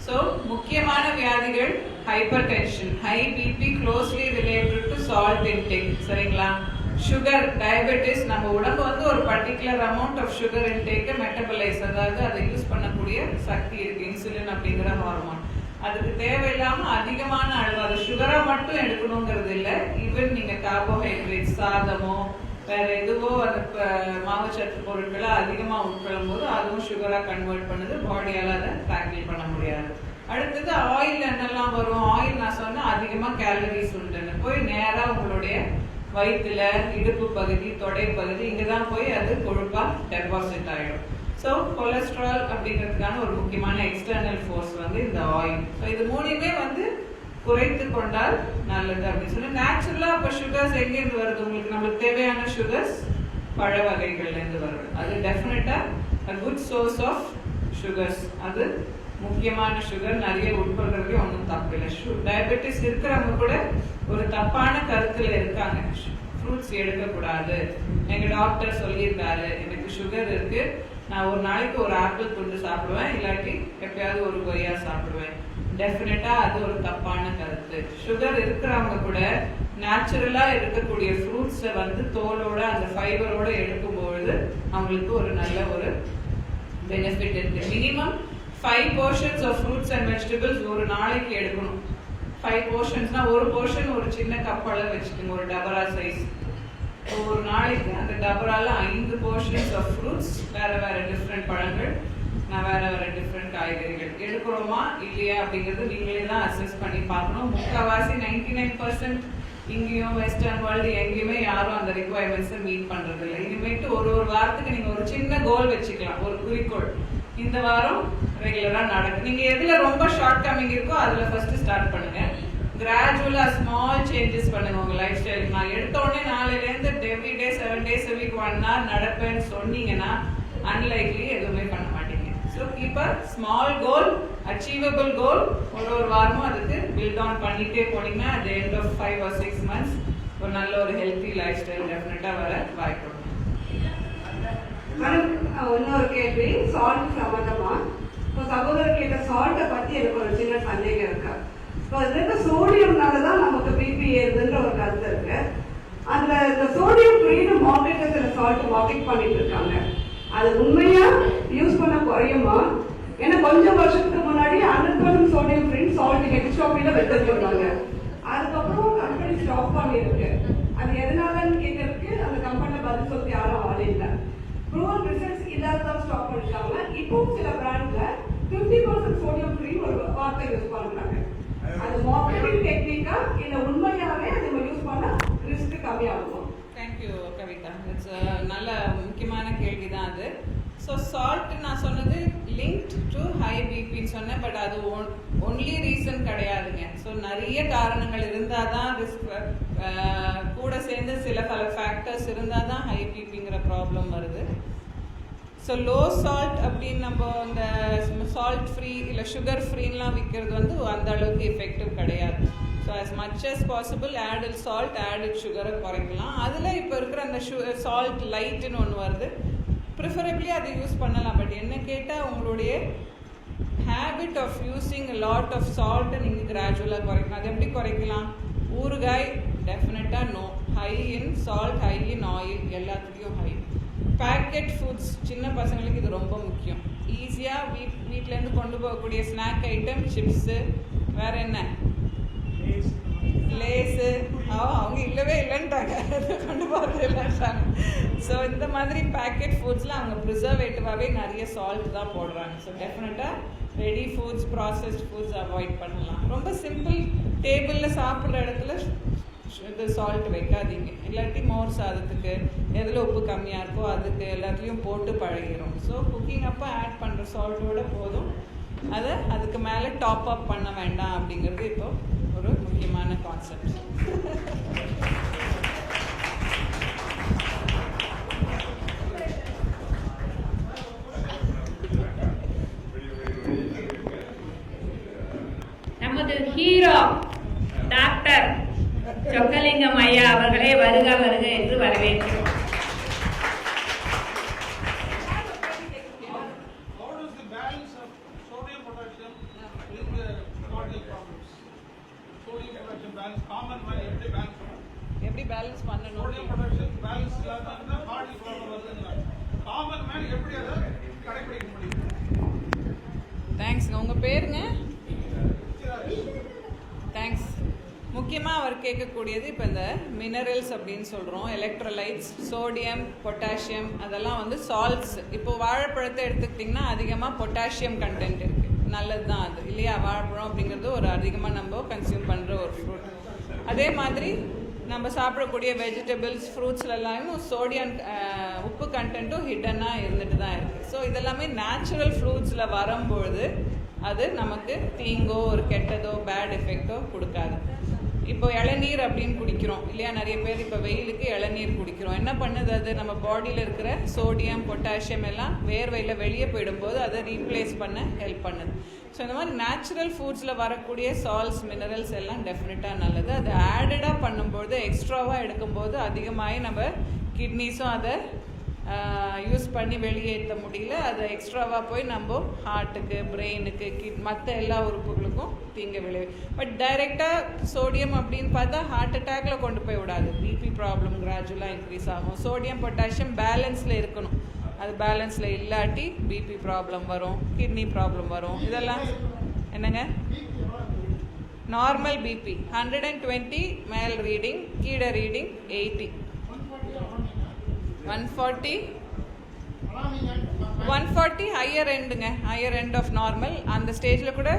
ஸோ முக்கியமான வியாதிகள் hypertension, high BP closely related to salt intake. சரிங்களா? சுகர், டயபெட்டிஸ், நம்ம உடம்பு வந்து ஒரு பர்டிகுலர் அமௌண்ட் ஆஃப் சுகர் இன்டேக்கை மெட்டபலைஸ், அதாவது அதை யூஸ் பண்ணக்கூடிய சக்தி இருக்கு. இன்சுலின் அப்படிங்கிற ஹார்மோன். அதுக்கு தேவையில்லாமல் அதிகமான அளவு, அது சுகரை மட்டும் எடுக்கணுங்கிறது இல்லை. ஈவன் நீங்கள் கார்போஹைட்ரேட், சாதமோ வேற எதுவோ அந்த மாவுச்சத்து பொருட்களை அதிகமாக உட்கொள்ளும் போது அதுவும் சுகராக கன்வெர்ட் பண்ணுது. பாடியால் அதை டேக்கிள் பண்ண முடியாது. அடுத்தது ஆயில் என்னெல்லாம் வரும்? ஆயில் நான் சொன்னேன் அதிகமாக கேலரிஸ் உண்டுன்னு போய் நேராக உங்களுடைய வயிற்றுல, இடுப்பு பகுதி, தொடை பகுதி, இங்கே தான் போய் அது கொழுப்பாக டெபாசிட் ஆகிடும். ஸோ கொலஸ்ட்ரால் அப்படிங்கிறதுக்கான ஒரு முக்கியமான எக்ஸ்டர்னல் ஃபோர்ஸ் வந்து இந்த ஆயில். ஸோ இது மூணுமே வந்து குறைத்து கொண்டால் நல்லது அப்படின்னு சொல்லி நேச்சுரலாக. இப்போ சுகர்ஸ் எங்கேருந்து வருது உங்களுக்கு? நம்மளுக்கு தேவையான சுகர்ஸ் பழ வகைகள்லேருந்து வருது. அது டெஃபினட்டாக குட் சோர்ஸ் ஆஃப் சுகர்ஸ். அது முக்கியமான சுகர் நிறைய உட்கொள்றதுக்கு ஒன்றும் தப்பு இல்லை. டயபெட்டிஸ் இருக்கிறவங்க கூட ஒரு தப்பான கருத்தில் இருக்காங்க, ஃப்ரூட்ஸ் எடுக்கக்கூடாது. எங்கள் டாக்டர் சொல்லியிருக்காரு, எனக்கு சுகர் இருக்கு, நான் ஒரு நாளைக்கு ஒரு ஆப்பிள் துண்டு சாப்பிடுவேன், இல்லாட்டி எப்பயாவது ஒரு கொய்யா சாப்பிடுவேன். டெஃபினட்டா அது ஒரு தப்பான கருத்து. சுகர் இருக்கிறவங்க கூட நேச்சுரலா இருக்கக்கூடிய ஃப்ரூட்ஸை வந்து தோலோட அந்த ஃபைபரோட எடுக்கும்பொழுது அவங்களுக்கு ஒரு நல்ல ஒரு பெனிஃபிட் இருக்கு. Minimum 5 portions of fruits and vegetables ஒரு நாளைக்கு எடுக்கணும். 5 portionsனா ஒரு போர்ஷன் ஒரு சின்ன கப் அளவு வச்சுக்கோங்க, ஒரு டபரா சைஸ். ஒரு நாளைக்கு அந்த டபரால 5 portions ஆஃப் ஃப்ரூட்ஸ், வேற வேற டிஃப்ரெண்ட் பழங்கள், நான் வேற வேற டிஃப்ரெண்ட் காய்கறிகள் எடுக்கிறோமா இல்லையா அப்படிங்கிறது நீங்களே தான் அசஸ் பண்ணி பார்க்கணும். முக்கால்வாசி 99% இங்கேயும் வெஸ்டர்ன் வேர்ல்டு எங்கேயுமே யாரும் அந்த ரிக்குவயர்மெண்ட்ஸை மீட் பண்றது இல்லை. இனிமேட்டு ஒரு வாரத்துக்கு நீங்க ஒரு சின்ன கோல் வச்சுக்கலாம், ஒரு குறிக்கோள். இந்த வாரம் ரெகுலரா நடக்கும். நீங்க எதுல ரொம்ப ஷார்ட் கம்மிங் இருக்கோ அதுல ஃபர்ஸ்ட் ஸ்டார்ட் பண்ணுங்க. கிராஜுவலா ஸ்மால் சேஞ்சஸ் பண்ணுங்க உங்க லைஃப் ஸ்டைல். நான் எடுத்த உடனே நாளையிலேருந்து every day 7 days a week 1 hour நடப்பேன்னு சொன்னீங்கன்னா அன்லைக்லி எதுவுமே பண்ண மாட்டீங்க. So keep a small goal, achievable goal. ஒரு வாரமும் அதுக்கு பில்ட் ஆன் பண்ணிட்டே போனீங்கன்னா at the end of 5 or 6 months ஒரு நல்ல ஒரு ஹெல்த்தி லைஃப் ஸ்டைல் டெஃபினட்டா வர வாய்ப்பு. இன்னொரு கேள்வி சால்ட் சம்பந்தமா. இப்போ சகோதரர் கேட்ட சால்ட்டை பத்தி எனக்கு ஒரு சின்ன சந்தேகம் இருக்கு. இப்போ இதுல சோடியம்னால தான் நமக்கு பிபி ஏறுதுன்ற ஒரு கருத்து இருக்கு. அதுல இந்த சோடியம் ஃப்ரீன்னு மார்க்கெட்ல சில சால்ட் மார்க்கெட் பண்ணிட்டு இருக்காங்க. அது உண்மையா யூஸ் பண்ண குறையுமா? ஏன்னா கொஞ்சம் வருஷத்துக்கு முன்னாடி 100% சோடியம் ஃப்ரீ சால்ட் ஹெச்ஓபியில் வச்சிருந்தாங்க. அதுக்கப்புறம் கம்பெனி ஸ்டாப் பண்ணியிருக்கு. அது எதனாலன்னு கேட்கறதுக்கு அந்த கம்பெனியில் பதில் சொல்லி யாரும் ஆள் இல்லை. ப்ரூவன் ரிசல்ட்ஸ் இல்லாததான் ஸ்டாப் பண்ணிட்டாங்க. இப்போ சில பிராண்ட்ல 50% சோடியம் ஃப்ரீ ஒரு வார்த்தை யூஸ் பண்றாங்க. அது மார்க்கெட்டிங் டெக்னிக்கா இல்ல உண்மையாவே அதை யூஸ் பண்ணா ரிஸ்க் கம்மியாகும்? தேங்க்யூ கவிதா. இட்ஸ் நல்ல முக்கியமான கேள்வி தான் அது. ஸோ சால்ட் நான் சொன்னது லிங்க்ட் டு ஹை பிபின்னு சொன்னேன், பட் அது ஒன்லி ரீசன் கிடையாதுங்க. ஸோ நிறைய காரணங்கள் இருந்தால் தான் கூட சேர்ந்து சில பல ஃபேக்டர்ஸ் இருந்தால் தான் ஹை பிபிங்கிற ப்ராப்ளம் வருது. ஸோ லோ சால்ட் அப்படின்னு நம்ம இந்த சால்ட் ஃப்ரீ இல்லை சுகர் ஃப்ரீலாம் விற்கிறது வந்து அந்த அளவுக்கு எஃபெக்டிவ் கிடையாது. So as much as possible added salt added சுகரை குறைக்கலாம். அதில் இப்போ இருக்கிற அந்த சால்ட் லைட்டுன்னு ஒன்று வருது, ப்ரிஃபரபிளி அதை யூஸ் பண்ணலாம். பட் என்ன கேட்டால் உங்களுடைய habit of using lot of சால்ட்டை நீங்கள் கிராஜுவலாக குறைக்கலாம். அது எப்படி குறைக்கலாம்? ஊறுகாய் டெஃபினட்டாக no, high in salt, high in oil, எல்லாத்துலேயும் ஹை. பேக்கெட் ஃபுட்ஸ் சின்ன பசங்களுக்கு இது ரொம்ப முக்கியம். ஈஸியாக வீட்டிலேருந்து கொண்டு போகக்கூடிய ஸ்நாக் ஐட்டம், சிப்ஸு, வேறு என்ன, லேஸு, அவங்க இல்லவே இல்லைன்ட்டாங்க, கொண்டு போகிறது இல்லைன்ட்டாங்க. ஸோ இந்த மாதிரி பேக்கெட் ஃபுட்ஸில் அவங்க ப்ரிசர்வேட்டிவாகவே நிறைய சால்ட் தான் போடுறாங்க. ஸோ டெஃபினட்டாக ready foods, processed foods avoid பண்ணலாம். ரொம்ப சிம்பிள், டேபிளில் சாப்பிட்ற இடத்துல இது சால்ட் வைக்காதீங்க. இல்லாட்டி மோர் சாதத்துக்கு எதில் உப்பு கம்மியாக இருக்கோ அதுக்கு எல்லாத்துலேயும் போட்டு பழகிடும். ஸோ குக்கிங் அப்போ ஆட் பண்ணுற சால்ட்டோட போதும், அதை அதுக்கு மேலே டாப் அப் பண்ண வேண்டாம் அப்படிங்கிறது இப்போ ஒரு முக்கியமான கான்செப்ட். நமது ஹீரோ டாக்டர் சொக்கலிங்கம் ஐயா அவர்களே வருக வருக என்று வரவேற்கிறோம். எப்படி பேலன்ஸ் பண்ணணும்? தேங்க்ஸ்ங்க. உங்கள் பேருங்க? தேங்க்ஸ். முக்கியமாக அவர் கேட்கக்கூடியது இப்போ இந்த மினரல்ஸ் அப்படின்னு சொல்கிறோம், எலக்ட்ரோலைட்ஸ், சோடியம், பொட்டாசியம், அதெல்லாம் வந்து சால்ட்ஸ். இப்போ வாழைப்பழத்தை எடுத்துக்கிட்டிங்கன்னா அதிகமாக பொட்டாசியம் கண்டென்ட் இருக்குது, நல்லது தான் அது இல்லையா? வாழைப்பழம் அப்படிங்கிறது ஒரு அதிகமாக நம்ம கன்சியூம் பண்ணுற ஒரு ஃப்ரூட். அதே மாதிரி நம்ம சாப்பிடக்கூடிய வெஜிடபிள்ஸ், ஃப்ரூட்ஸ்லாம் சோடியம் உப்பு கண்டென்ட்டும் ஹிடனாக இருந்துட்டு தான் இருக்குது. ஸோ இதெல்லாமே நேச்சுரல் ஃப்ரூட்ஸில் வரும்பொழுது அது நமக்கு தீங்கோ ஒரு கெட்டதோ பேட் எஃபெக்டோ கொடுக்காது. இப்போ இளநீர் அப்படின்னு குடிக்கிறோம் இல்லையா? நிறைய பேர் இப்போ வெயிலுக்கு இளநீர் குடிக்கிறோம். என்ன பண்ணுது? அது நம்ம பாடியில் இருக்கிற சோடியம், பொட்டாசியம் எல்லாம் வேர்வையில் வெளியே போயிடும்போது அதை ரீப்ளேஸ் பண்ண ஹெல்ப் பண்ணுது. ஸோ இந்த மாதிரி நேச்சுரல் ஃபுட்ஸில் வரக்கூடிய சால்ட்ஸ், மினரல்ஸ் எல்லாம் டெஃபினட்டாக நல்லது. அது ஆடடாக பண்ணும்போது, எக்ஸ்ட்ராவாக எடுக்கும்போது அதிகமாகி நம்ம கிட்னிஸும் அதை யூஸ் பண்ணி வெளியேற்ற முடியல. அதை எக்ஸ்ட்ராவாக போய் நம்ம ஹார்ட்டுக்கு, பிரெயினுக்கு, மற்ற எல்லா உறுப்புகளுக்கும் தீங்கு விளைவு. பட் டைரெக்டாக சோடியம் அப்படின்னு பார்த்தா ஹார்ட் அட்டாக்ல கொண்டு போய் விடாது, பிபி ப்ராப்ளம் கிராஜுவலாக இன்க்ரீஸ் ஆகும். சோடியம், பொட்டாசியம் பேலன்ஸில் இருக்கணும். அது பேலன்ஸில் இல்லாட்டி பிபி ப்ராப்ளம் வரும், கிட்னி ப்ராப்ளம் வரும். இதெல்லாம் என்னங்க? நார்மல் பிபி 120 மேல் ரீடிங், கீழே ரீடிங் 80. 140 ஹையர் எண்டுங்க, ஹையர் எண்ட் ஆஃப் நார்மல். அந்த ஸ்டேஜில் கூட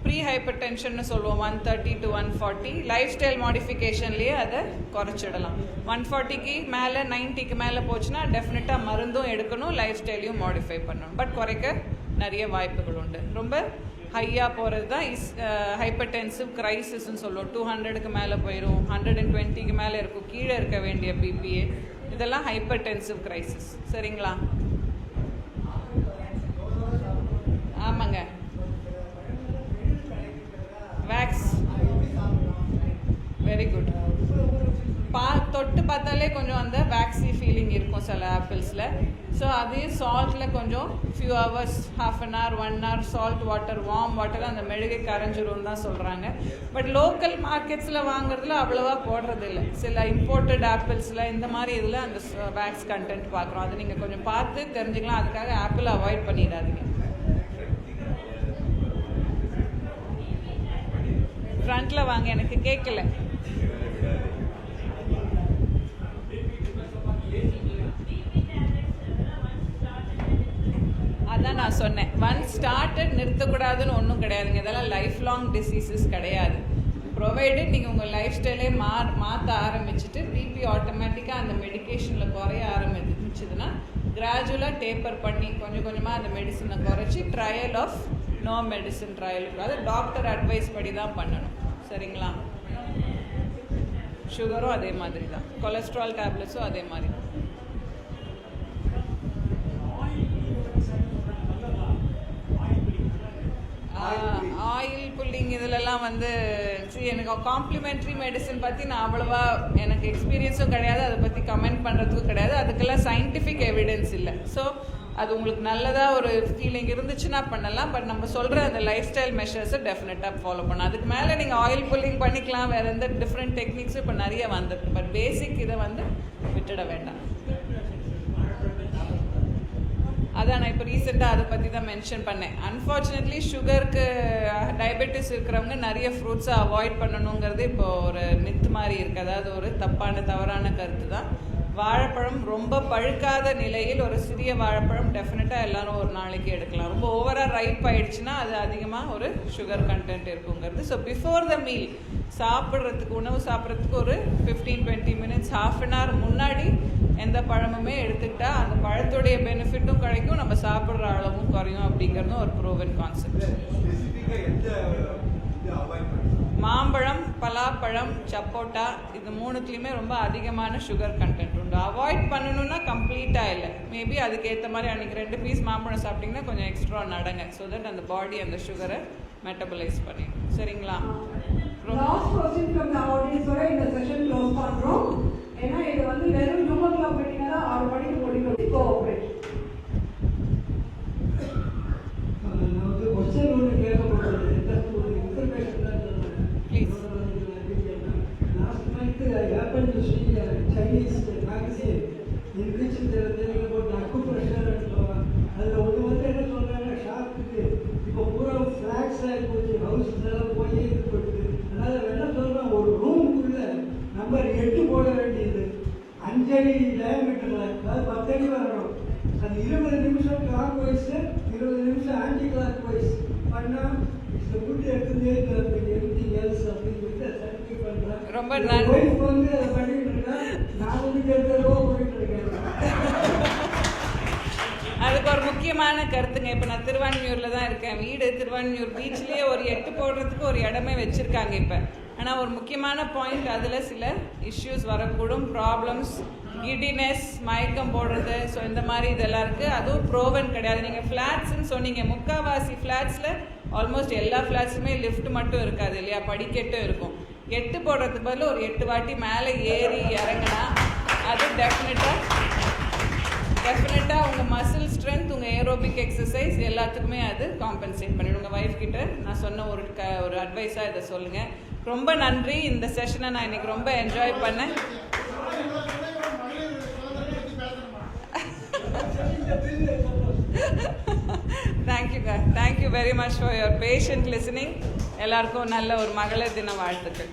ப்ரீ ஹைப்பர் டென்ஷன்னு சொல்லுவோம். 130 to 140 லைஃப் ஸ்டைல் மாடிஃபிகேஷன்லேயே அதை குறைச்சிடலாம். 140க்கு மேலே, 90க்கு மேலே போச்சுன்னா டெஃபினட்டாக மருந்தும் எடுக்கணும், லைஃப் ஸ்டைலையும் மாடிஃபை பண்ணணும். பட் குறைக்க நிறைய வாய்ப்புகள் உண்டு. ரொம்ப ஹையாக போகிறது தான் ஹைப்பர் டென்சிவ் கிரைசிஸ்ன்னு சொல்லுவோம். 200க்கு மேலே போயிடும், 120க்கு மேலே இருக்கும் கீழே இருக்க வேண்டிய பிபிஏ. இதெல்லாம் ஹைப்பர் டென்சிவ் கிரைசிஸ். சரிங்களா? ஆமாங்க. Wax very good. தொட்டு பார்த்தாலே கொஞ்சம் அந்த வேக்ஸி ஃபீலிங் இருக்கும் சில ஆப்பிள்ஸில். ஸோ அதையும் சால்ட்டில் கொஞ்சம் few hours, ½ an hour 1 hour salt water, warm வாட்டரில் அந்த மெழுகை கரைஞ்சிரும் தான் சொல்கிறாங்க. பட் லோக்கல் மார்க்கெட்ஸில் வாங்குறதுல அவ்வளோவா போடுறது இல்லை. சில இம்போர்ட்டட் ஆப்பிள்ஸில் இந்த மாதிரி இதில் அந்த வேக்ஸ் கண்டென்ட் பார்க்குறோம். அது நீங்கள் கொஞ்சம் பார்த்து தெரிஞ்சுக்கலாம். அதுக்காக ஆப்பிள் அவாய்ட் பண்ணிடாதீங்க. ஃப்ரண்ட்டில் வாங்க, எனக்கு கேட்கல. அதான் நான் சொன்னேன், ஒன்ஸ் ஸ்டார்டட் நிறுத்தக்கூடாதுன்னு ஒன்றும் கிடையாதுங்க. இதெல்லாம் லைஃப் லாங் டிசீசஸ் கிடையாது. ப்ரொவைடட் நீங்கள் உங்கள் லைஃப் ஸ்டைலே மாற்ற ஆரம்பிச்சுட்டு பிபி ஆட்டோமேட்டிக்காக அந்த மெடிக்கேஷனில் குறைய ஆரம்பிச்சுதுன்னா கிராஜுவலாக டேப்பர் பண்ணி கொஞ்சம் கொஞ்சமாக அந்த மெடிசனை குறைச்சி ட்ரையல் ஆஃப் நோ மெடிசன் ட்ரையலுக்கு அது டாக்டர் அட்வைஸ் படி தான் பண்ணணும். சரிங்களா? சுகரும் அதே மாதிரி தான், கொலஸ்ட்ரால் டேப்லெட்ஸும் அதே மாதிரி தான். ஆயில் புல்லிங் இதிலெல்லாம் வந்து எனக்கு காம்ப்ளிமெண்ட்ரி மெடிசன் பற்றி நான் அவ்வளோவா எனக்கு எக்ஸ்பீரியன்ஸும் கிடையாது, அதை பற்றி கமெண்ட் பண்ணுறதுக்கும் கிடையாது. அதுக்கெல்லாம் சயின்டிஃபிக் எவிடன்ஸ் இல்லை. ஸோ அது உங்களுக்கு நல்லதாக ஒரு ஃபீலிங் இருந்துச்சுன்னா பண்ணலாம். பட் நம்ம சொல்கிற அந்த லைஃப் ஸ்டைல் மெஷர்ஸை டெஃபினட்டாக ஃபாலோ பண்ணலாம். அதுக்கு மேலே நீங்கள் ஆயில் புல்லிங் பண்ணிக்கலாம், வேறு எந்த டிஃப்ரெண்ட் டெக்னிக்ஸும் இப்போ நிறைய வந்துருக்கு. பட் பேசிக் இதை வந்து விட்டுட வேண்டாம். அதான் நான் இப்போ ரீசெண்டாக அதை பற்றி தான் மென்ஷன் பண்ணேன். அன்ஃபார்ச்சுனேட்லி சுகருக்கு டயபெட்டிஸ் இருக்கிறவங்க நிறைய ஃப்ரூட்ஸை அவாய்ட் பண்ணணுங்கிறது இப்போ ஒரு மித் மாதிரி இருக்குது. அதாவது ஒரு தவறான கருத்து தான். வாழைப்பழம் ரொம்ப பழுக்காத நிலையில் ஒரு சிறிய வாழைப்பழம் டெஃபினட்டாக எல்லாரும் ஒரு நாளைக்கு எடுக்கலாம். ரொம்ப ஓவராக ரைப் ஆகிடுச்சுன்னா அது அதிகமாக ஒரு சுகர் கண்டென்ட் இருக்குங்கிறது. ஸோ பிஃபோர் த மீல் உணவு சாப்பிட்றதுக்கு ஒரு 15-20 மினிட்ஸ், ½ அன் ஹவர் முன்னாடி எந்த பழமுமே எடுத்துக்கிட்டா அந்த பழத்துடைய பெனிஃபிட்டும் கிடைக்கும், நம்ம சாப்பிட்ற அளவும் குறையும் அப்படிங்கிறதும் ஒரு ப்ரூவன் கான்செப்ட். மாம்பழம், பலாப்பழம், சப்போட்டா இது மூணுத்துலேயுமே ரொம்ப அதிகமான சுகர் கண்டென்ட் உண்டு. அவாய்ட் பண்ணணும்னா கம்ப்ளீட்டாக இல்லை, மேபி அதுக்கேற்ற மாதிரி அன்றைக்கி 2 பீஸ் மாம்பழம் சாப்பிட்டிங்கன்னா கொஞ்சம் எக்ஸ்ட்ரா நடங்க. ஸோ தட் அந்த பாடி அந்த சுகரை மெட்டபலைஸ் பண்ணிடும். சரிங்களா? Last question from the audience வரை இந்த செஷன் க்ளோஸ் பண்றோம். ஏன்னா இது வந்து வெறும் ஹியூமன் கிளப் மீட்டிங்கா 6 மணிக்கு முடிக்கணும். கோஆபரேட். நான் வந்து क्वेश्चन ஒன்னு கேட்க போறேன். ஜஸ்ட் ஒரு இன்ஃபர்மேஷன் தான் சொல்றேன். Please. Last month I happen to see a Chinese magazine in which there is about acupressure and அதுல ஒரு வந்து என்ன சொல்றாங்க, ஷார்ப்புக்கு இப்போ பூரா ஃபிளாட்ஸ் ஆகி போச்சு, ஹவுசஸ் எல்லாம் போய் இது போட்டு, அதனால என்ன சொல்றேன், ஒரு ரூமுக்குள்ள நம்பர் 8 போட வேண்டியது 5 அடி டயாமீட்டர்ல, அதாவது 10 அடி வரணும். அது 20 நிமிஷம் கிளாக் வைஸ், 20 நிமிஷம் ஆன்டி கிளாக் வைஸ் பண்ணா it's good exercise everything else அப்படின்னு சர்டிஃபிகேட் பண்றேன். ரொம்ப நன்றி. வைஃப் வந்து அதை பண்ணிட்டு இருக்கேன், நான் வந்து கேட்கறதோ போயிட்டு இருக்கேன். அதுக்கு ஒரு முக்கியமான கருத்துங்க. இப்போ நான் திருவான்மியூரில் தான் இருக்கேன். வீடு திருவான்மியூர் பீச்லேயே ஒரு 8 போடுறதுக்கு ஒரு இடமே வச்சுருக்காங்க இப்போ. ஆனால் ஒரு முக்கியமான பாயிண்ட், அதில் சில இஷ்யூஸ் வரக்கூடும், ப்ராப்ளம்ஸ், கிடினஸ், மயக்கம் போடுறது, ஸோ இந்த மாதிரி இதெல்லாம் இருக்குது. அதுவும் ப்ரோவன் கிடையாது. நீங்கள் ஃப்ளாட்ஸ்ன்னு சொன்னீங்க, முக்கால்வாசி ஃப்ளாட்ஸில் ஆல்மோஸ்ட் எல்லா ஃப்ளாட்ஸுமே லிஃப்ட் மட்டும் இருக்காது இல்லையா, படிக்கட்டும் இருக்கும். 8 போடுறதுக்கு பதில் ஒரு 8 வாட்டி மேலே ஏறி இறங்கினா அது டெஃபினட்டாக உங்கள் மசில் ஸ்ட்ரென்த், உங்கள் ஏரோபிக் எக்ஸசைஸ் எல்லாத்துக்குமே அது காம்பன்சேட் பண்ணிவிடும். உங்கள் ஒய்ஃப் கிட்ட நான் சொன்ன ஒரு அட்வைஸாக இதை சொல்லுங்கள். ரொம்ப நன்றி. இந்த செஷனை நான் இன்னைக்கு ரொம்ப என்ஜாய் பண்ணேன். Thank you very much for your patient listening. எல்லாருக்கும் நல்ல ஒரு மகளிர் தின வாழ்த்துக்கள்.